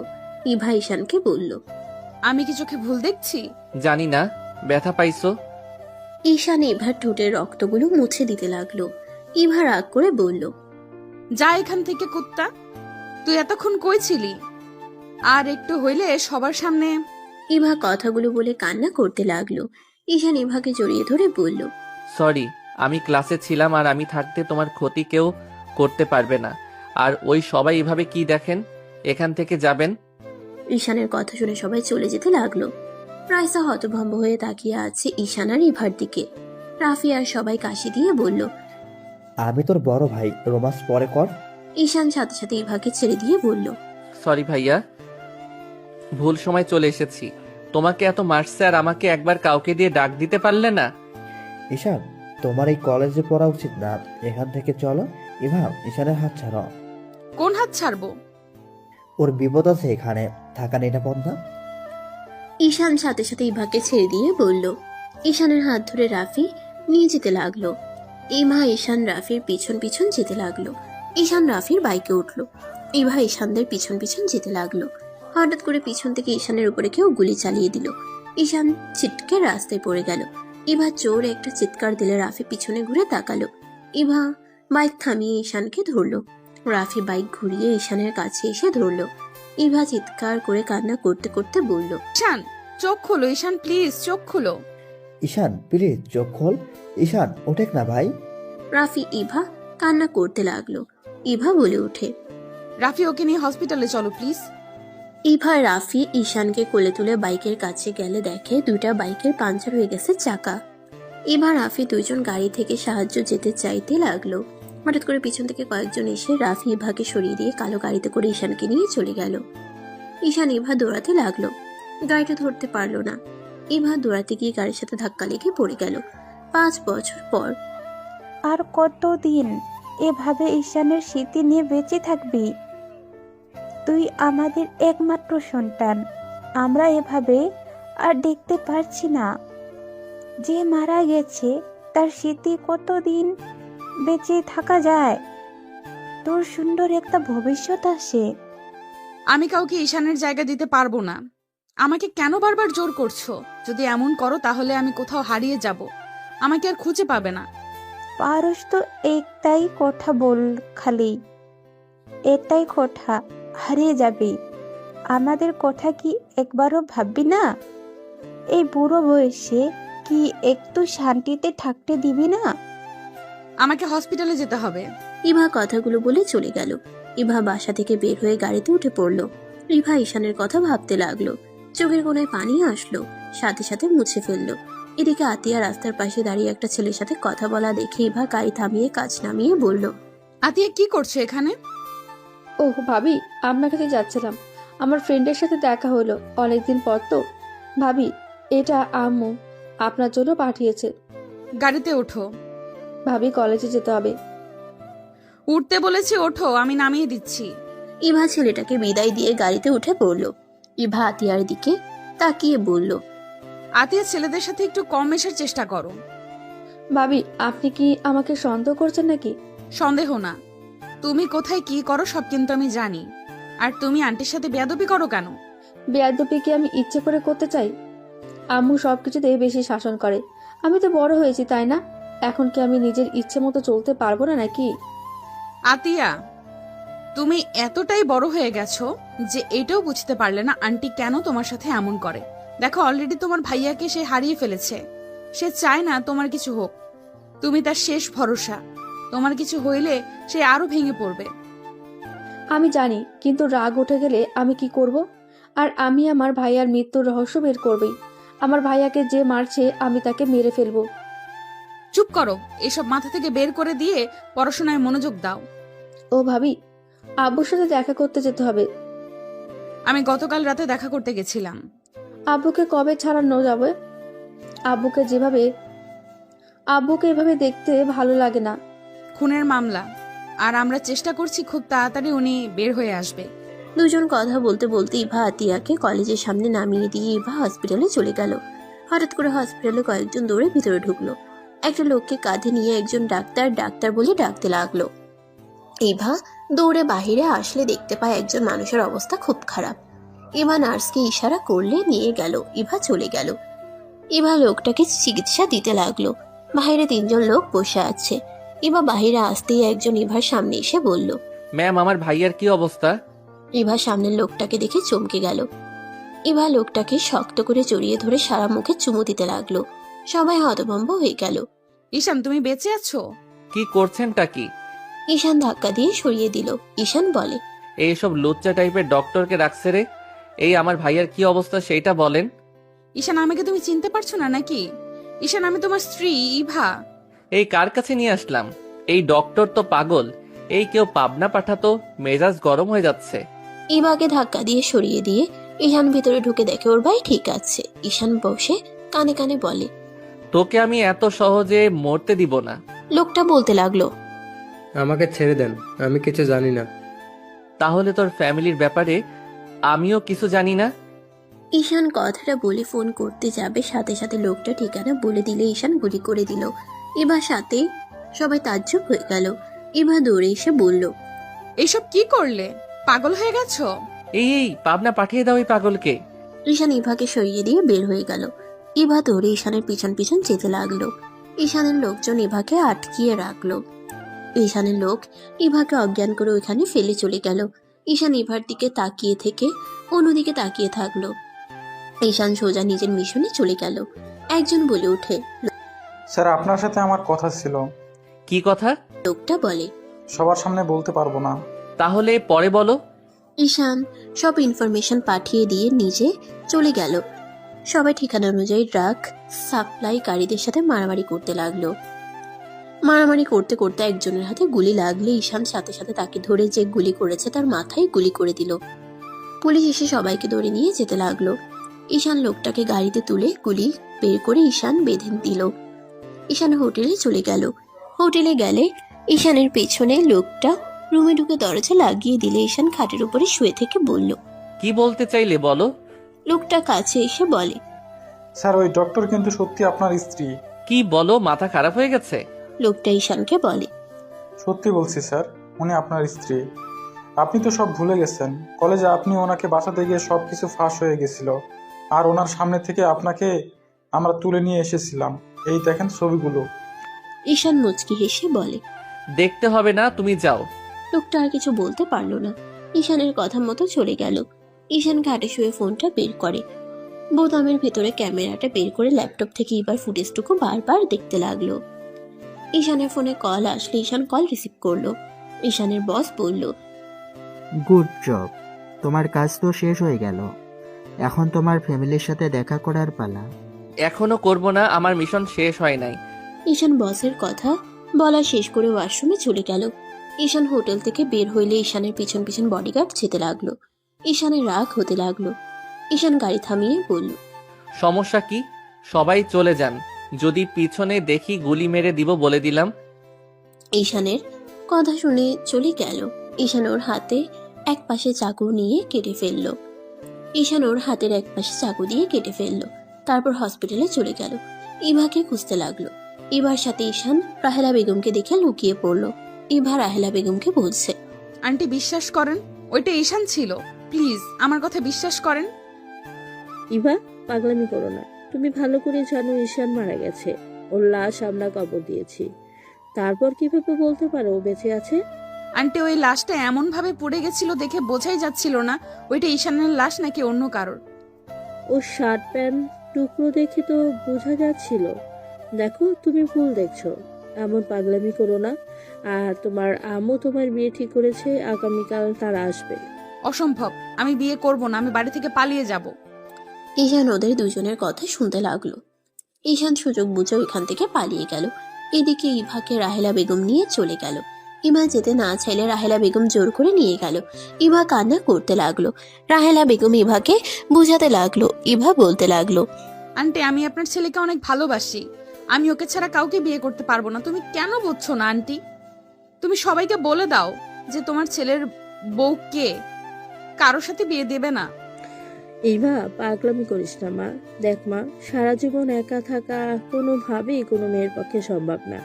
ইভা ঈশানকে বলল, আমি কি চোখে ভুল দেখছি? জানি না। ব্যথা পাইছো? ঈশান ইভার ঠোঁটের রক্তগুলো মুছে দিতে লাগলো। ইভা রাগ করে বলল, যা এখান থেকে কুত্তা। তুই এতক্ষণ কই ছিলি? আর একটু হইলে সবার সামনে। ইভা কথাগুলো বলে কান্না করতে লাগলো। ঈশান ইভাকে জড়িয়ে ধরে বলল, সরি, আমি ক্লাসে ছিলাম, আর আমি থাকতে তোমার ক্ষতি কেউ করতে পারবে না। আর ওই সবাই এভাবে কি দেখেন? এখান থেকে যাবেন। ঈশানের কথা শুনে সবাই চলে যেতে লাগলো। রাইসা হতভম্ব হয়ে তাকিয়ে আছে ঈশান আর ইভার দিকে। রাফি আর সবাই কাশি দিয়ে বলল, আমি তোর বড় ভাই, রোমান্স পরে কর। ঈশান সাথে সাথে ইভাকে ছেড়ে দিয়ে বলল, সরি ভাইয়া, ভুল সময় চলে এসেছি। তোমাকে এত মারছে, আর আমাকে একবার কাউকে দিয়ে ডাক দিতে পারলে না। ঈশান, তোমার এই কলেজে পড়া উচিত না। এখান থেকে চলো। ইভা, ঈশানের হাত ছাড়ো। কোন হাত ছাড়বো? ওর বিপদ আছে, এখানে থাকা নিরাপদ না। ঈশান সাথে সাথে ইভাকে ছেড়ে দিয়ে বলল। ঈশানের হাত ধরে রাফি নিয়ে যেতে লাগলো। ইভা ঈশান রাফির পিছন পিছন যেতে লাগলো। ঈশান রাফির বাইকে উঠলো। ইভা ঈশানদের পিছন পিছন যেতে লাগলো। হঠাৎ করে পিছন থেকে ঈশানের উপরে কেউ গুলি চালিয়ে দিল। ঈশান ছিটকে রাস্তায় পড়ে গেল। ইভা জোরে একটা চিৎকার দিলে রাফি পিছনে ঘুরে তাকালো। ইভা বাইক থামিয়ে ঈশানকে ধরলো। রাফি বাইক ঘুরিয়ে ঈশানের কাছে এসে ধরলো। ইভা চিৎকার করে কান্না করতে করতে বলল, ঈশান, চোখ খোলো। ঈশান, প্লিজ চোখ খোলো। ঈশান, প্লিজ চোখ খোল। ঈশান, ওঠেক না ভাই। রাফি ইভা কান্না করতে লাগলো। ইভা বলে ওঠে, রাফি, ওকে নিয়ে হসপিটালে চলো প্লিজ। ইভা রাফি ঈশানকে কোলে তুলে বাইকের কাছে গেলে দেখে দুইটা বাইকের পাঞ্চার হয়ে গেছে চাকা। ইভা রাফি দুইজন গাড়ি থেকে সাহায্য যেতে চাইতে লাগলো। হঠাৎ করে পিছন থেকে কয়েকজন এসে রাফি ইভাকে সরিয়ে দিয়ে কালো গাড়িতে করে ঈশানকে নিয়ে চলে গেল। ঈশান ইভা দৌড়াতে লাগলো। গাড়িটা ধরতে পারলো না। ইভা দৌড়াতে গিয়ে গাড়ির সাথে ধাক্কা লেগে পড়ে গেল। 5 বছর পর। আর কতদিন এভাবে ঈশানের স্মৃতি নিয়ে বেঁচে থাকবি? তুই আমাদের একমাত্র সন্তান। আমরা এভাবে আর দেখতে পারছি না। যে মারা গেছে তার স্মৃতি কতদিন বেঁচে থাকা যায়? তোর সুন্দর একটা ভবিষ্যৎ আছে। আমি কাউকে ঈশানের জায়গা দিতে পারবো না। আমাকে কেন বারবার জোর করছো? যদি এমন করো তাহলে আমি কোথাও হারিয়ে যাব, আমাকে আর খুঁজে পাবে না। পারস তো একটাই কথা বল, খালি এটাই কথা, হারিয়ে যাবি। আমাদের কথা কি একবারও ভাববি না? এই বুড়ো বয়সে কি একটু শান্তিতে থাকতে দিবি না? আমাকে হসপিটালে যেতে হবে। ইভা কথাগুলো বলে চলে গেল। ইভা বাসা থেকে বের হয়ে গাড়িতে উঠে পড়লো। ইভা ঈশানের কথা ভাবতে লাগলো। চোখের কোণায় পানি আসলো, সাথে সাথে মুছে ফেললো। এদিকে আতিয়া রাস্তার পাশে দাঁড়িয়ে একটা ছেলের সাথে কথা বলা দেখে ইভা গাড়ি থামিয়ে কাজ নামিয়ে বলল, আতিয়া কি করছো এখানে? ওহ ভাবি, আপনার কাছে যাচ্ছিলাম। আমার ফ্রেন্ডের সাথে দেখা হলো অনেকদিন পর তো। ভাবি, এটা আম্মু আপনার জন্য পাঠিয়েছে। গাড়িতে ওঠো। ভাবি, কলেজে যেতে হবে। উঠতে বলেছি, ওঠো, আমি নামিয়ে দিচ্ছি। ইভা ছেলেটাকে বিদায় দিয়ে গাড়িতে উঠে পড়ল। ইভা আতিয়ার দিকে তাকিয়ে বলল, আতিয়া, ছেলেদের সাথে একটু কম মেশার চেষ্টা করো। ভাবি, আপনি কি আমাকে সন্দেহ করছেন নাকি? সন্দেহ না, তুমি কোথায় কি করো সব কিন্তু আমি জানি। আর তুমি আন্টির সাথে বেয়াদবি করো কেন? বেয়াদবি কি আমি ইচ্ছে করে করতে চাই? আম্মু সবকিছুতে বেশি শাসন করে। আমি তো বড় হয়েছি, তাই না? এখন কি আমি নিজের ইচ্ছে মতো চলতে পারবো না নাকি? আতিয়া, তুমি এতটাই বড় হয়ে গেছো যে এটাও বুঝতে পারলে না আন্টি কেন তোমার সাথে এমন করে। দেখো, অলরেডি তোমার ভাইয়াকে সে হারিয়ে ফেলেছে। সে চায় না তোমার কিছু হোক। তুমি তার শেষ ভরসা। তোমার কিছু হইলে সে আরো ভেঙে পড়বে। আমি জানি, কিন্তু রাগ উঠে গেলে আমি কি করব? আর আমি আমার ভাইয়ার মৃত্যুর রহস্য বের করবই। আমার ভাইয়াকে যে মারছে আমি তাকে মেরে ফেলবো। চুপ করো, এসব মাথা থেকে বের করে দিয়ে পড়াশোনায় মনোযোগ দাও। ও ভাবি, আব্বুর সাথে দেখা করতে যেতে হবে। আমি গতকাল রাতে দেখা করতে গেছিলাম। আব্বুকে কবে ছাড়ানো যাবে? আব্বুকে এভাবে দেখতে ভালো লাগে না। খুনের মামলা, আর আমরা চেষ্টা করছি খুব তাড়াতাড়ি উনি বের হয়ে আসবে। দুজন কথা বলতে বলতে ইভা আতিয়াকে কলেজের সামনে নামিয়ে দিয়ে ইভা হসপিটালে চলে গেল। হঠাৎ করে হসপিটালে কয়েকজন দৌড়ে ভিতরে ঢুকলো। একটা লোককে কাঁধে নিয়ে একজন ডাক্তার ডাক্তার বলে ডাকতে লাগলো। ইভা দৌড়ে বাহিরে আসলে দেখতে পায় একজন মানুষের অবস্থা খুব খারাপ। ইভা নার্সকে ইশারা করলে নিয়ে গেল। ইভা চলে গেল। ইভা লোকটাকে চিকিৎসা দিতে লাগলো। বাহিরে তিনজন লোক বসে আছে। ইভা বাহিরে আসতেই একজন ইভার সামনে এসে বলল, ম্যাম, আমার ভাইয়ার কি অবস্থা? ইভা সামনের লোকটাকে দেখে চমকে গেল। ইভা লোকটাকে শক্ত করে জড়িয়ে ধরে সারা মুখে চুমু দিতে লাগলো। সবাই হতভম্ব হয়ে গেল। ঈশান, তুমি বেঁচে আছো? কি করছেনটা কি? ঈশান ধাক্কা দিয়ে সরিয়ে দিল। ঈশান বলে, এইসব লুচ্চা টাইপের ডক্টরকে রাখছে রে। এই আমার ভাইয়ার কি অবস্থা সেইটা বলেন। ঈশান, আমাকে তুমি চিনতে পারছো না নাকি? ঈশান, আমি তোমার স্ত্রী ইভা। এই কার কাছে নিয়ে আসলাম? এই ডক্টর তো পাগল। এই কেউ পাবনা পাঠাতো, মেজাজ গরম হয়ে যাচ্ছে। ইভাকে ধাক্কা দিয়ে সরিয়ে দিয়ে ঈশান ভিতরে ঢুকে দেখে ওর ভাই ঠিক আছে। ঈশান বসে কানে কানে বলে, তোকে আমি এত সহজে মরতে দিব না। লোকটা বলতে লাগলো, আমাকে ছেড়ে দেন, আমি কিছু জানি না। তাহলে তোর ফ্যামিলির ব্যাপারে আমিও কিছু জানি না? ঈশান কথাটা বলে ফোন করতে যাবে, সাথে সাথে লোকটা ঠিকানা বলে দিলে ঈশান গুলি করে দিল। ইভার সাথে সবাই তাজ্জব হয়ে গেল। ইভা দৌড়ে এসে বলল, এসব কি করলে? পাগল হয়ে গেছো? এই পাবনা পাঠিয়ে দাও এই পাগলকে। ঈশান ইভাকে সরিয়ে দিয়ে বের হয়ে গেল। ইভা দৌড়ে ঈশানের পিছন পিছন যেতে লাগলো। ঈশানের লোকজন ইভাকে আটকিয়ে রাখলো। ঈশানের লোক ইভাকে অজ্ঞান করে ওইখানে ফেলে চলে গেল। ঈশান ইভার দিকে তাকিয়ে থেকে অন্যদিকে তাকিয়ে থাকলো। ঈশান সোজা নিজের মিশনে চলে গেল। একজন বলে ওঠে, স্যার, আপনার সাথে আমার কথা ছিল। কি কথা? লোকটা বলে, সবার সামনে বলতে পারবো না। তাহলে পরে বলো। ঈশান সব ইনফরমেশন পাঠিয়ে দিয়ে নিজে চলে গেল। সবাই ঠিকানা অনুযায়ী ড্রাগ সাপ্লাইকারীদের সাথে মারামারি করতে লাগলো। মারামারি করতে করতে একজনের হাতে গুলি লাগলে ঈশান সাথে সাথে তাকে ধরে যে গুলি করেছে তার মাথায় গুলি করে দিল। পুলিশ এসে সবাইকে ধরে নিয়ে যেতে লাগলো। ঈশান লোকটাকে গাড়িতে তুলে গুলি বের করে ঈশান বেঁধে দিল। ঈশান হোটেলে চলে গেল। হোটেলে গেলে ঈশানের পেছনে লোকটা রুমে ঢুকে দরজা লাগিয়ে দিলে ঈশান খাটের উপরে শুয়ে থেকে বলল, কি বলতে চাইলে বলো। লোকটা কাছে এসে বলে, স্যার, ওই ডক্টর কিন্তু সত্যি আপনার স্ত্রী। কি বলো, মাথা খারাপ হয়ে গেছে? লোকটা ঈশানকে বলে, সত্যি বলছি স্যার। উনি আপনার স্ত্রী। আপনি তো সব ভুলে গেছেন। কলেজে আপনি ওনাকে বাঁচাতে গিয়ে সব কিছু ফাঁস হয়ে গেছিল, আর ওনার সামনে থেকে আপনাকে আমরা তুলে নিয়ে এসেছিলাম। এই দেখেন ছবিগুলো। ঈশান মুচকি হেসে বলে। দেখতে হবে না, তুমি যাও। লোকটা আর কিছু বলতে পারলো না, ঈশানের কথা মতো চলে গেল। ঈশান ঘাটে শুয়ে ফোনটা বের করে, বোতামের ভেতরে ক্যামেরাটা বের করে ল্যাপটপ থেকে এবার ফুটেজটুকু বারবার দেখতে লাগলো। ঈশানের ফোনে কল আসলে ঈশান কল রিসিভ করলো। ঈশানের বস বলল, গুড জব, তোমার কাজ তো শেষ হয়ে গেল। এখন তোমার ফ্যামিলির সাথে দেখা করার পালা। এখনো করব না, আমার মিশন শেষ হয় নাই। ঈশান বসের কথা বলা শেষ করে ওয়াশরুমে চলে গেল। ঈশান হোটেল থেকে বের হইলে ঈশানের পিছন পিছন বডিগার্ড যেতে লাগলো। ঈশানের রাগ হতে লাগলো। ঈশান গাড়ি থামিয়ে বলল, সমস্যা কি? সবাই চলে যান, যদি পিছনে দেখি গুলি মেরে দিব বলে দিলাম। ঈশানের কথা শুনে চলে গেল। ঈশান ওর হাতে এক পাশে চাকু নিয়ে কেটে ফেললো। ঈশান ওর হাতের এক পাশে চাকু দিয়ে কেটে ফেললো। তারপর হসপিটালে চলে গেল। ইভাকে খুঁজতে লাগলো। ইভার সাথে ঈশান রাহেলা বেগমকে দেখে লুকিয়ে পড়লো। ইভা রাহেলা বেগমকে বলছে, আন্টি বিশ্বাস করেন, ওইটা ঈশান ছিল। প্লিজ আমার কথা বিশ্বাস করেন। ইভা, পাগলামি করো না। তুমি ভালো করে জানো ঈশান মারা গেছে। ওর লাশ আমরা কবর দিয়েছি। তারপর কিভাবে বলতে পারো ও বেঁচে আছে? আন্টি ওই লাশটা এমন ভাবে পড়ে গেছিল দেখে বোঝাই যাচ্ছিল না ওইটা ঈশানের লাশ নাকি অন্য কারোর। ওর শার্ট প্যান্ট টুকরো দেখে তো বোঝা যাচ্ছিল। দেখো, তুমি ভুল দেখছো। এমন পাগলামি করো না। আর তোমার আম্মু তোমার বিয়ে ঠিক করেছে, আগামীকাল তারা আসবে। অসম্ভব, আমি বিয়ে করব না, আমি বাড়ি থেকে পালিয়ে যাব। ঈশান ওদের দুজনের কথা শুনতে লাগলো। ঈশান সুযোগ বুঝে ওইখান থেকে পালিয়ে গেল। এদিকে ইভাকে রাহেলা বেগম নিয়ে চলে গেল। ইভা যেতে না চাইলে রাহেলা বেগম জোর করে নিয়ে গেল। ইভা কান্না করতে লাগলো। রাহেলা বেগম ইভাকে বুঝাতে লাগলো। ইভা বলতে লাগলো, আন্টি আমি আপনার ছেলেকে অনেক ভালোবাসি, আমি ওকে ছাড়া কাউকে বিয়ে করতে পারবো না। তুমি কেন বুঝছো না আন্টি? তুমি সবাইকে বলে দাও যে তোমার ছেলের বউ কে, কারোর সাথে বিয়ে দেবে না। ইভা, পাগলামি করিস না মা। দেখ মা, সারা জীবন একা থাকা কোনোভাবেই কোনো মেয়ের পক্ষে সম্ভব না।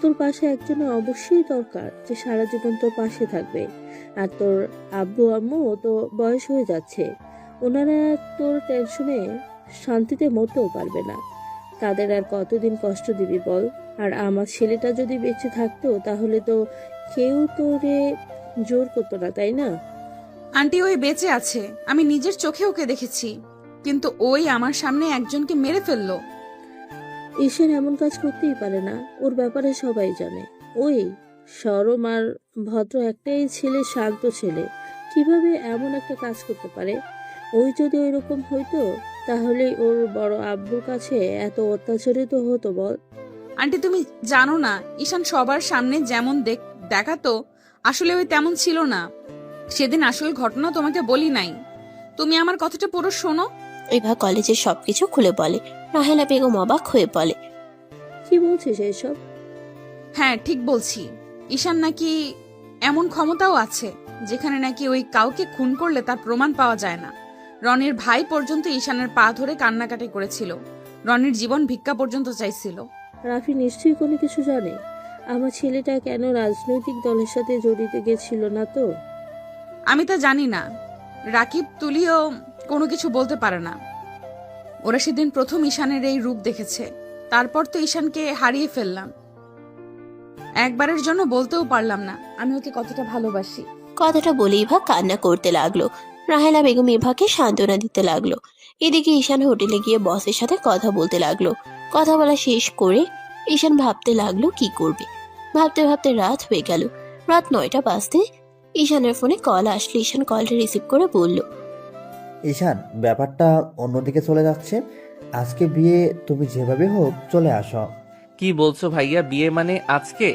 তোর পাশে একজন অবশ্যই দরকার যে সারা জীবন তোর পাশে থাকবে। আর তোর আব্বু আম্মু তো বয়স হয়ে যাচ্ছে, ওনারা তোর টেনশনে শান্তিতে মরতেও পারবে না। তাদের আর কতদিন কষ্ট দিবি বল? আর আমার ছেলেটা যদি বেঁচে থাকতো তাহলে তো কেউ তোরে জোর করতো না, তাই না? আন্টি ওই বেঁচে আছে, আমি নিজের চোখে ওকে দেখেছি, কিন্তু ওই আমার সামনে একজনকে মেরে ফেললো। ঈশান এমন কাজ করতেই পারে না, ওর ব্যাপারে সবাই জানে। ওই সরম আর ভদ্র একটাই ছেলে, শান্ত ছেলে, কিভাবে এমন একটা কাজ করতে পারে? ওই যদি ওইরকম হইতো তাহলে ওর বড় আব্বুর কাছে এত অত্যাচারিত হতো বল? আন্টি তুমি জানো না, ঈশান সবার সামনে যেমন দেখাতো আসলে ওই তেমন ছিল না। সেদিন আসল ঘটনা তোমাকে বলি নাই, তুমি আমার কথাটা পুরো শোনো। ইভা কলেজের সবকিছু খুলে বলে। রাহেলা বেগম অবাক হয়ে বলে, কি বলছিস এসব? হ্যাঁ ঠিক বলছি, ঈশান নাকি এমন ক্ষমতাও আছে যেখানে নাকি ওই কাউকে খুন করলে তার প্রমাণ পাওয়া যায় না। রনির ভাই পর্যন্ত ঈশানের পা ধরে কান্নাকাটি করেছিল, রনির জীবন ভিক্ষা পর্যন্ত চাইছিল। রাফি নিশ্চয়ই কোনো কিছু জানে। আমার ছেলেটা কেন রাজনৈতিক দলের সাথে জড়িত গেছিল না তো? আমি তা জানি না, রাকিব তুলিও কোনো কিছু বলতে পারে না। ওরা সেদিন প্রথম ঈশানের এই রূপ দেখেছে, তারপর তো ঈশানকে হারিয়ে ফেললাম। একবারের জন্য বলতেও পারলাম না আমি ওকে কতটা ভালোবাসি। কথাটা বলে ইভা কান্না করতে লাগলো। রাহেলা বেগম ইভাকে সান্ত্বনা দিতে লাগলো। এদিকে ঈশান হোটেলে গিয়ে বসের সাথে কথা বলতে লাগলো। কথা বলা শেষ করে ঈশান ভাবতে লাগলো কি করবে। ভাবতে ভাবতে রাত হয়ে গেল। রাত 9টা বাজতে ঈশানের ফোনে কল আসলে ঈশান কলটা রিসিভ করে বলল, ঈশান, ব্যাপারটা অন্যদিকে চলে যাচ্ছে। আজকে বিয়ে, তুমি যেভাবে হোক চলে আসো। কি বলছো ভাইয়া, বিয়ে মানে আজকে?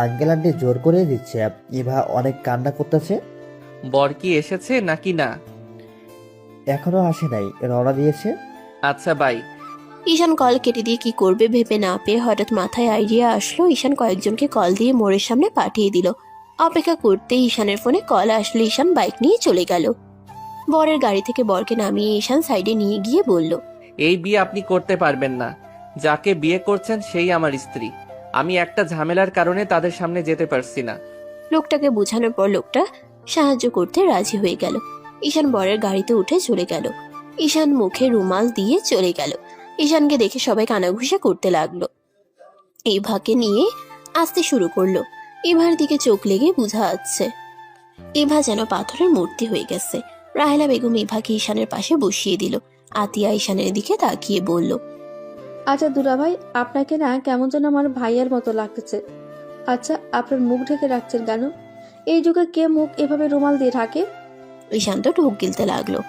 আঙ্কেল আন্টি জোর করে দিচ্ছে। ইভা অনেক কান্না করতেছে। বর কি এসেছে নাকি না? এখনো আসে নাই, রওনা দিয়েছে। আচ্ছা বাই। ঈশান কল কেটে দিয়ে কি করবে ভেবে না পেয়ে হঠাৎ মাথায় আইডিয়া আসলো। ঈশান কয়েকজনকে কল দিয়ে মোড়ের সামনে পাঠিয়ে দিল। অপেক্ষা করতে ঈশানের ফোনে কল আসলে ঈশান বাইক নিয়ে চলে গেল। বরের গাড়ি থেকে বরকে নামিয়ে ঈশান সাইডে নিয়ে গিয়ে বলল, এই বিয়ে আপনি করতে পারবেন না। যাকে বিয়ে করছেন সেই আমার স্ত্রী। আমি একটা ঝামেলার কারণে তাদের সামনে যেতে পারছি না। লোকটাকে বোঝানোর পর লোকটা সাহায্য করতে রাজি হয়ে গেল। ঈশান বরের গাড়িতে উঠে চলে গেল। ঈশান মুখে রুমাল দিয়ে চলে গেল। ঈশানকে দেখে সবাই কানাঘুষা করতে লাগলো। ইভাকে নিয়ে আসতে শুরু করলো। ইভার দিকে চোখ লেগে বোঝা যাচ্ছে ইভা যেন পাথরের মূর্তি হয়ে গেছে। রাহেলা বেগম ইভাকে ঈশানের পাশে বসিয়ে দিল। আতিয়া ঈশানের দিকে তাকিয়ে বলল, আচ্ছা দুলাভাই, আপনাকে না কেমন যেন আমার ভাইয়ের মতো লাগতেছে। আচ্ছা, আপনার মুখ ঢেকে রাখছেন কেন? এই যুগে কে মুখ এভাবে রুমাল দিয়ে ঢাকে? ঈশান তো ঢোক গিলতে লাগলো।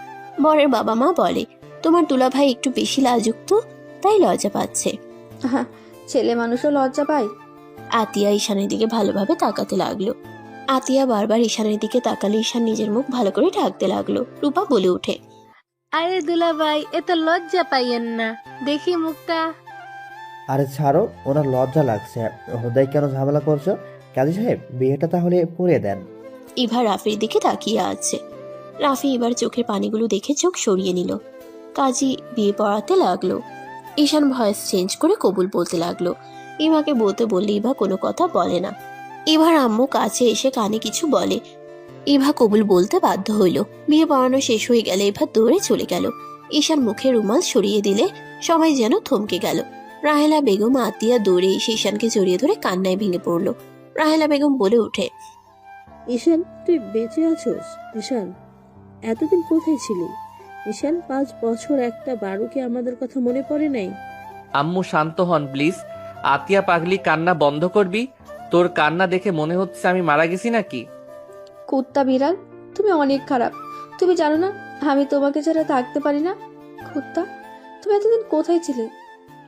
বরের বাবা মা বলে, তোমার দুলাভাই একটু বেশি লাজুক তো, তাই লজ্জা পাচ্ছে। হ্যাঁ, ছেলে মানুষও লজ্জা পায়। আতিয়া ঈশানের দিকে ভালোভাবে তাকাতে লাগলো। আতিয়া বারবার ঈশানের দিকে তাকালে ঈশান নিজের মুখ ভালো করে ঢাকতে লাগলো। রূপা বলে ওঠে, আরে দুলাভাই, এত লজ্জা পাইয়েন না, দেখি মুখটা। আরে ছাড়ো, ওনার লজ্জা লাগছে। হুদাই কেন ঝামেলা করছো? কাজী সাহেব, বিয়েটা তাহলে পড়িয়ে দেন। ইভা রাফির দিকে তাকিয়ে আছে। রাফি এবার চোখের পানিগুলো দেখে চোখ সরিয়ে নিল। কাজী বিয়ে পড়াতে লাগলো। ঈশান ভয়েস চেঞ্জ করে কবুল বলতে লাগলো। ইভাকে বলতে বললে ইভা কোনো কথা বলে না। ইভার আম্মু কাছে এসে কানে কিছু বলে। ইভা কবুল বলতে বাধ্য হইল। বিয়ে পড়ানো শেষ হয়ে গেলে ইভা দৌড়ে চলে গেল। ঈশান মুখে রুমাল সরিয়ে দিলে সবাই যেন থমকে গেল। রাহেলা বেগম আতিয়া দৌড়ে এসে ঈশানকে জড়িয়ে ধরে কান্নায় ভেঙে পড়ল। রাহেলা বেগম বলে ওঠে, ঈশান, তুই বেঁচে আছোস? ঈশান, এতদিন কোথায় ছিলি? ঈশান, 5 বছর একটা বারুকে আমাদের কথা মনে পড়ে নাই? আম্মু শান্ত হন প্লিজ। আতিয়া পাগলি, কান্না বন্ধ করবি? তোর কান্না দেখে মনে হচ্ছে আমি মারা গেছি নাকি? কুত্তা বিড়াল, তুমি অনেক খারাপ। তুমি জানো না আমি তোমাকে ছাড়া থাকতে পারি না? কুত্তা, তুমি এতদিন কোথায় ছিলে?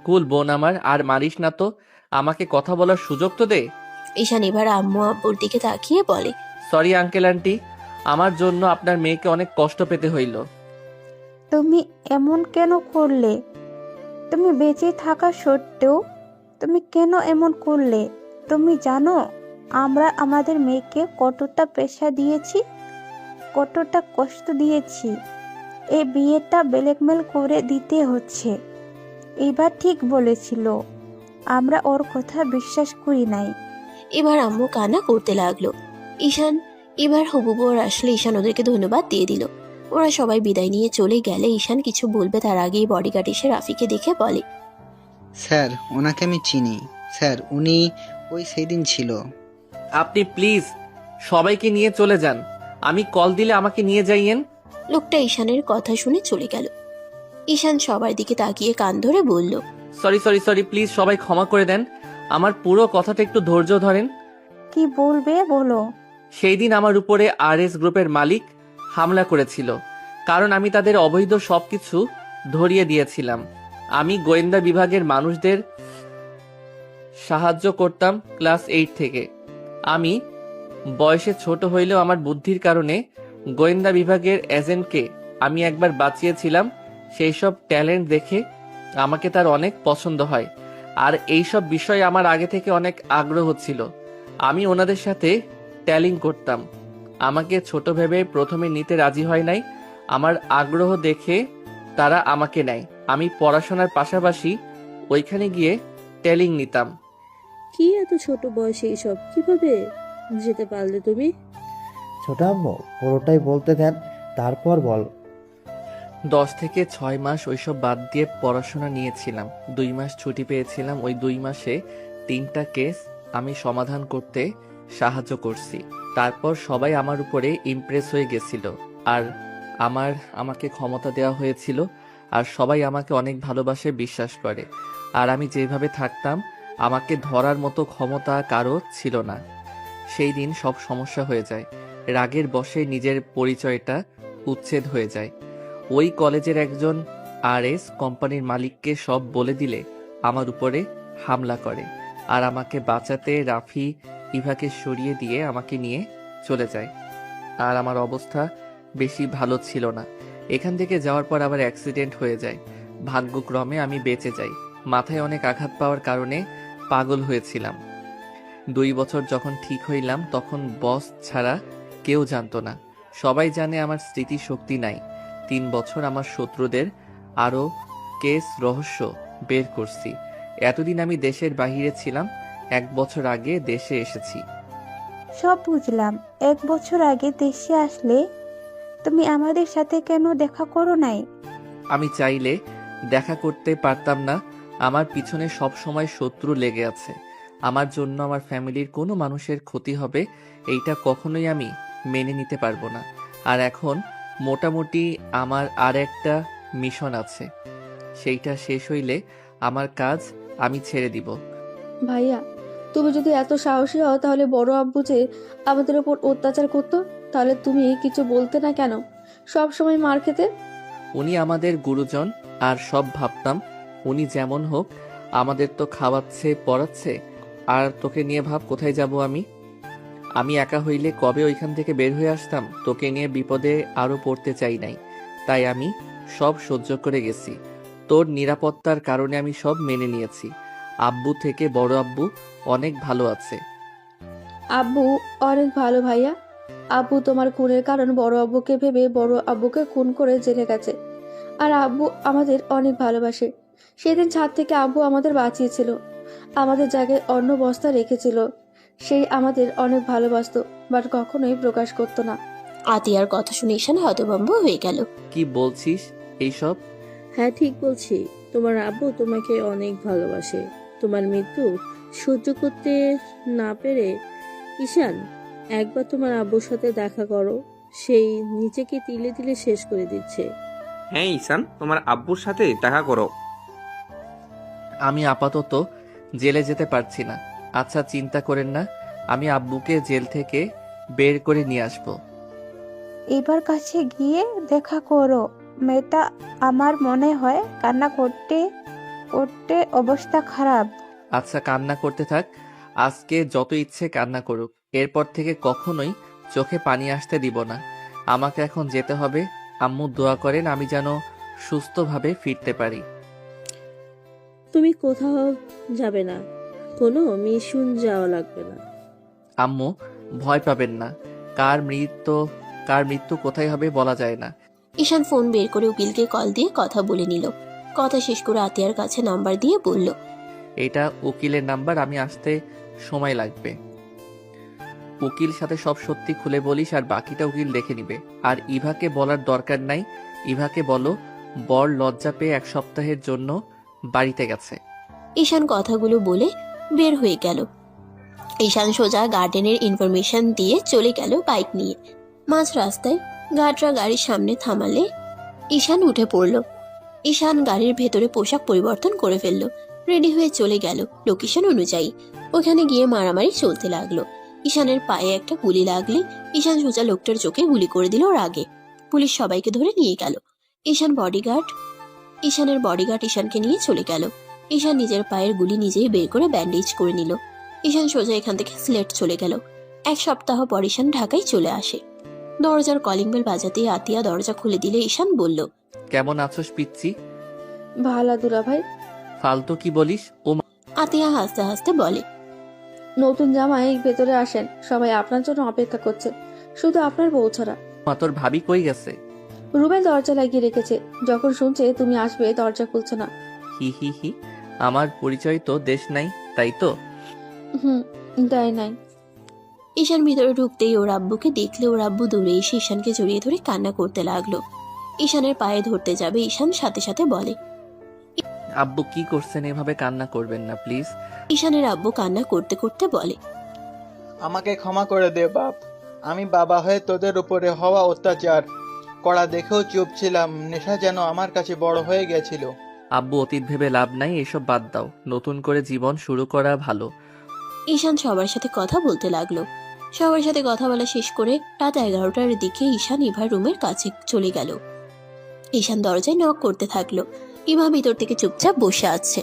কুল বোন আমার, আর মারিস না তো। আমাকে কথা বলার সুযোগ তো দে। ঈশান এবার আম্মু আব্বুর দিকে তাকিয়ে বলে, সরি আঙ্কেল আন্টি, আমার জন্য আপনার মেয়েকে অনেক কষ্ট পেতে হইল। তুমি এমন কেন করলে? তুমি বেঁচে থাকা সত্ত্বেও তুমি কেন এমন করলে? তুমি জানো আমরা আমাদের মেয়েকে কতটা পেশা দিয়েছি, কতটা কষ্ট দিয়েছি। এই বিয়েটা ব্ল্যাকমেল করে দিতে হচ্ছে। এবার ঠিক বলেছিল, আমরা ওর কথা বিশ্বাস করি নাই। এবার আম্মু কান্না করতে লাগলো। ঈশান এবার হবু বর আসলে ঈশান ওদেরকে ধন্যবাদ দিয়ে দিল। ওরা সবাই বিদায় নিয়ে চলে গেলে ঈশান কিছু বলবে তার আগেই বডিগার্ড এসে রাফিকে দেখে বলে, স্যার, ওনাকে আমি চিনি। স্যার, উনি ওই সেই দিন ছিল। আপনি প্লিজ সবাইকে নিয়ে চলে যান। আমি কল দিলে আমাকে নিয়ে যাইয়েন। লোকটা ঈশানের কথা শুনে চলে গেল। ঈশান সবার দিকে তাকিয়ে কান ধরে বলল, সরি সরি সরি, প্লিজ সবাই ক্ষমা করে দেন। আমার পুরো কথাটা একটু ধৈর্য ধরেন। কি বলবে বলো? সেই দিন আমার উপরে RS গ্রুপের মালিক হামলা করেছিল, কারণ আমি তাদের অবৈধ সবকিছু ধরিয়ে দিয়েছিলাম। আমি গোয়েন্দা বিভাগের মানুষদের সাহায্য করতাম ক্লাস 8 থেকে। আমি বয়সে ছোট হইলেও আমার বুদ্ধির কারণে গোয়েন্দা বিভাগের এজেন্টকে আমি একবার বাঁচিয়েছিলাম। সেই সব ট্যালেন্ট দেখে আমাকে তার অনেক পছন্দ হয়, আর এইসব বিষয়ে আমার আগে থেকে অনেক আগ্রহ ছিল। আমি ওনাদের সাথে ট্যালিং করতাম। আমাকে ছোট ভেবে প্রথমে নিতে রাজি হয় নাই। আমার আগ্রহ দেখে তারা আমাকে নেয়। আমি পড়াশোনার পাশাপাশি ওইখানে গিয়ে ট্যালিং নিতাম। কি এত ছোট বয়সে এইসব কিভাবে যেতে পারলে তুমি? ছোট আম্মু, পুরোটাই বলতে দেন, তারপর বল। 10 থেকে 6 মাস ওইসব বাদ দিয়ে পড়াশোনা নিয়েছিলাম। 2 মাস ছুটি পেয়েছিলাম। ওই 2 মাসে 3টা কেস আমি সমাধান করতে সাহায্য করছি। তারপর সবাই আমার উপরে ইমপ্রেস হয়ে গেছিল, আর আমাকে ক্ষমতা দেওয়া হয়েছিল, আর সবাই আমাকে অনেক ভালোবাসে, বিশ্বাস করে। আর আমি যেভাবে থাকতাম, আমাকে ধরার মতো ক্ষমতা কারো ছিল না। সেই দিন সব সমস্যা হয়ে যায়। রাগের বশে নিজের পরিচয়টা উচ্ছেদ হয়ে যায়। ওই কলেজের একজন RS কোম্পানির মালিককে সব বলে দিলে আমার উপরে হামলা করে, আর আমাকে বাঁচাতে রাফি ইভাকে সরিয়ে দিয়ে আমাকে নিয়ে চলে যায়। আর আমার অবস্থা বেশি ভালো ছিল না। এখান থেকে যাওয়ার পর আবার অ্যাক্সিডেন্ট হয়ে যায়। ভাগ্যক্রমে আমি বেঁচে যাই। মাথায় অনেক আঘাত পাওয়ার কারণে পাগল হয়েছিলাম। 2 বছর যখন ঠিক হইলাম, তখন বস ছাড়া কেউ জানতো না। সবাই জানে আমার স্মৃতিশক্তি নাই। 3 বছর আমার শত্রুদের আরো কেস রহস্য বের করছি। এতদিন আমি দেশের বাহিরে ছিলাম, 1 বছর আগে দেশে এসেছি। সব বুঝলাম। 1 বছর আগে দেশে আসলে তুমি আমাদের সাথে কেন দেখা করো নাই? আমি চাইলে দেখা করতে পারতাম না। আমার পিছনে সব সময় শত্রু লেগে আছে। আমার জন্য আমার ফ্যামিলির কোনো মানুষের ক্ষতি হবে এইটা কখনোই আমি মেনে নিতে পারবো না। আর এখন মোটামুটি আমার আর একটা মিশন আছে, সেইটা শেষ হইলে আমার কাজ আমি ছেড়ে দিব। ভাইয়া, তুমি যদি এত সাহসী হও তাহলে বড় আব্বু যে আমাদের ওপর অত্যাচার করতো, তাহলে তুমি কিছু বলতে না কেন? সব সময় মার খেতে। উনি আমাদের গুরুজন, আর সব ভাবতাম উনি যেমন হোক আমাদের তো খাওয়াচ্ছে পড়াচ্ছে। আর তোকে নিয়ে ভাব কোথায় যাব আমি? আমি একা হইলে কবে ওইখান থেকে বের হয়ে আসতাম। তোকে নিয়ে বিপদে আরো পড়তে চাই নাই, তাই আমি সব সহ্য করে গেছি। তোর নিরাপত্তার কারণে আমি সব মেনে নিয়েছি। আব্বু থেকে বড় আব্বু অনেক ভালো আছে। আব্বু অনেক ভালো ভাইয়া। আব্বু তোমার খুনের কারণ বড় আব্বুকে ভেবে বড় আব্বুকে খুন করে জেলে গেছে। আর আব্বু আমাদের অনেক ভালোবাসে। সেদিন ছাদ থেকে আব্বু আমাদের বাঁচিয়েছিল, আমাদের জায়গায় অন্য বস্তা রেখেছিল। সেই আমাদের অনেক ভালোবাসতো, বাট কখনোই প্রকাশ করতো না। আতিয়ার কথা শুনে ঈশান হতভম্ব হয়ে গেল। কি বলছিস এইসব? হ্যাঁ, ঠিক বলছি। তোমার আব্বু তোমাকে অনেক ভালোবাসে। তোমার মৃত্যু সহ্য করতে না পেরে ঈশান, একবার তোমার আব্বুর সাথে দেখা করো। সেই নিজেকে তিলে তিলে শেষ করে দিচ্ছে। হ্যাঁ ঈশান, তোমার আব্বুর সাথে দেখা করো। আমি আপাতত জেলে যেতে পারছি না। আচ্ছা, চিন্তা করেন না, আমি আব্বুকে জেল থেকে বের করে নিয়ে আসবো। এবার কাছে গিয়ে দেখা করো। মেয়েটা আমার মনে হয় কান্না করতে করতে অবস্থা খারাপ। আচ্ছা, কান্না করতে থাক। আজকে যত ইচ্ছে কান্না করুক। এরপর থেকে কখনোই চোখে পানি আসতে দিব না। আমাকে এখন যেতে হবে। আম্মু দোয়া করেন আমি যেন সুস্থভাবে ফিরতে পারি। তুমি কোথাও যাবে না, কোনো মিশন যাওয়া লাগবে না। আম্মু ভয় পাবেন না। কার মৃত্যু কোথায় হবে বলা যায় না। ঈশান ফোন বের করে উকিলকে কল দিয়ে কথা বলে নিল। কথা শেষ করে আতিয়ার কাছে নাম্বার দিয়ে বলল, এটা উকিলের নাম্বার, আমি আসতে সময় লাগবে। উকিল সাথে সব সত্যি খুলে বলিস, আর বাকিটা উকিল দেখে নিবে। আর ইভাকে বলার দরকার নাই। ইভাকে বলো বর লজ্জা পেয়ে 1 সপ্তাহের জন্য বাড়িতে গেছে। ঈশান কথাগুলো বলে বের হয়ে গেল। ঈশান সোজা গার্ডেনের ইনফরমেশন দিয়ে চলে গেল বাইক নিয়ে। মাঝ রাস্তায় গার্ডরা গাড়ির সামনে থামালে ঈশান উঠে পড়ল। ঈশান গাড়ির ভেতরে পোশাক পরিবর্তন করে ফেলল, রেডি হয়ে চলে গেল লোকেশন অনুযায়ী। ওখানে গিয়ে মারামারি চলতে লাগলো। ঈশানের পায়ে একটা গুলি লাগলে ঈশান সোজা লোকটার চোখে গুলি করে দিল রাগে। পুলিশ সবাইকে ধরে নিয়ে গেল। ঈশানের বডিগার্ড ঈশানকে নিয়ে চলে গেল। ঈশান নিজের পায়ের গুলি নিজেই বের করে ব্যান্ডেজ করে নিল। ঈশান সোজা এখান থেকে সিলেট চলে গেল। 1 সপ্তাহ পর ঈশান ঢাকায় চলে আসে। দরজার কলিং বেল বাজাতেই আতিয়া দরজা খুলে দিলে ঈশান বলল, কেমন আছোস পিচ্ছি? ভালো দুলা ভাই। ফালতু কি বলিস? ও আতিয়া হাসতে হাসতে বলে, নতুন জামাই ভেতরে আসেন, সবাই আপনার জন্য অপেক্ষা করছে, শুধু আপনার বউ ছাড়া। মা, তোর ভাবি কই গেছে? রুবেল দরজা লাগিয়ে রেখেছে, যখন শুনছে তুমি আসবে দরজা খুলছে না। হি হি হি, আমার পরিচয় তো দেশ নাই, তাই তো? দেয় নাই। ঈশান ভিতরে ঢুকতেই ওর আব্বুকে দেখলে ওর আব্বু দৌড়ে এসে ঈশানকে জড়িয়ে ধরে কান্না করতে লাগলো। ঈশানের পায়ে ধরতে যাবে, ঈশান সাথে সাথে বলে, আব্বু কি করছেন? এভাবে কান্না করবেন না প্লিজ। ঈশানের আব্বু কান্না করতে করতে বলে, আমাকে ক্ষমা করে দে বাপ। আমি বাবা হয়ে তোদের উপরে হওয়া অত্যাচার করা দেখেও চুপ ছিলাম। নেশা যেন আমার কাছে বড় হয়ে গেছিল। আব্বু, অতীত ভেবে লাভ নাই, এসব বাদ দাও। নতুন করে জীবন শুরু করা ভালো। ঈশান সবার সাথে কথা বলতে লাগলো। সবার সাথে কথা বলা শেষ করে রাত 11টার দিকে ঈশান ইভার রুমের কাছে চলে গেল। ঈশান দরজায় নক করতে থাকলো। ইভা ভিতর থেকে চুপচাপ বসে আছে।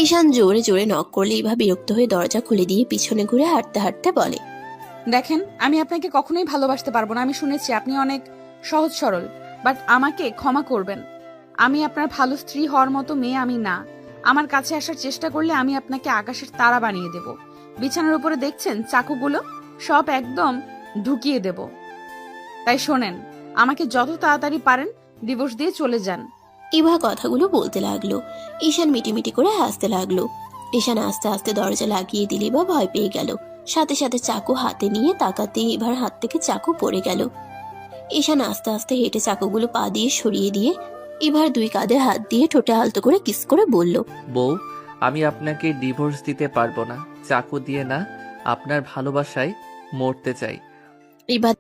ঈশান জোরে জোরে নক করলে ইভা বিরক্ত হয়ে দরজা খুলে দিয়ে পিছনে ঘুরে হাঁটতে হাঁটতে বলে, দেখেন, আমি আপনাকে কখনোই ভালোবাসতে পারবো না। আমি শুনেছি আপনি অনেক সহজ সরল, বাট আমাকে ক্ষমা করবেন। আমি আপনার ভালো স্ত্রী হওয়ার মতো মেয়ে আমি না। আমার কাছে আসার চেষ্টা করলে আমি আপনাকে আকাশের তারা বানিয়ে দেব। বিছানার উপরে দেখছেন চাকুগুলো, সব একদম ঢুকিয়ে দেব। তাই শোনেন, আমাকে যত তাড়াতাড়ি পারেন ডিভোর্স দিয়ে চলে যান। ইভা কথাগুলো বলতে লাগলো। ঈশান মিটিমিটি করে হাসতে লাগলো। ঈশান আস্তে আস্তে দরজা লাগিয়ে দিলে বা ভয় পেয়ে গেল। সাথে সাথে চাকু হাতে নিয়ে তাকাতেই ইভার হাত থেকে চাকু পড়ে গেল। ঈশান আস্তে আস্তে হেঁটে চাকুগুলো পা দিয়ে সরিয়ে দিয়ে ইভার 2 কাঁধে হাত দিয়ে ঠোঁটে আলতো করে কিস করে বলল, বউ, আমি আপনাকে ডিভোর্স দিতে পারবো না, চাকু দিয়ে না, আপনার ভালোবাসায় মরতে চাই। ইভা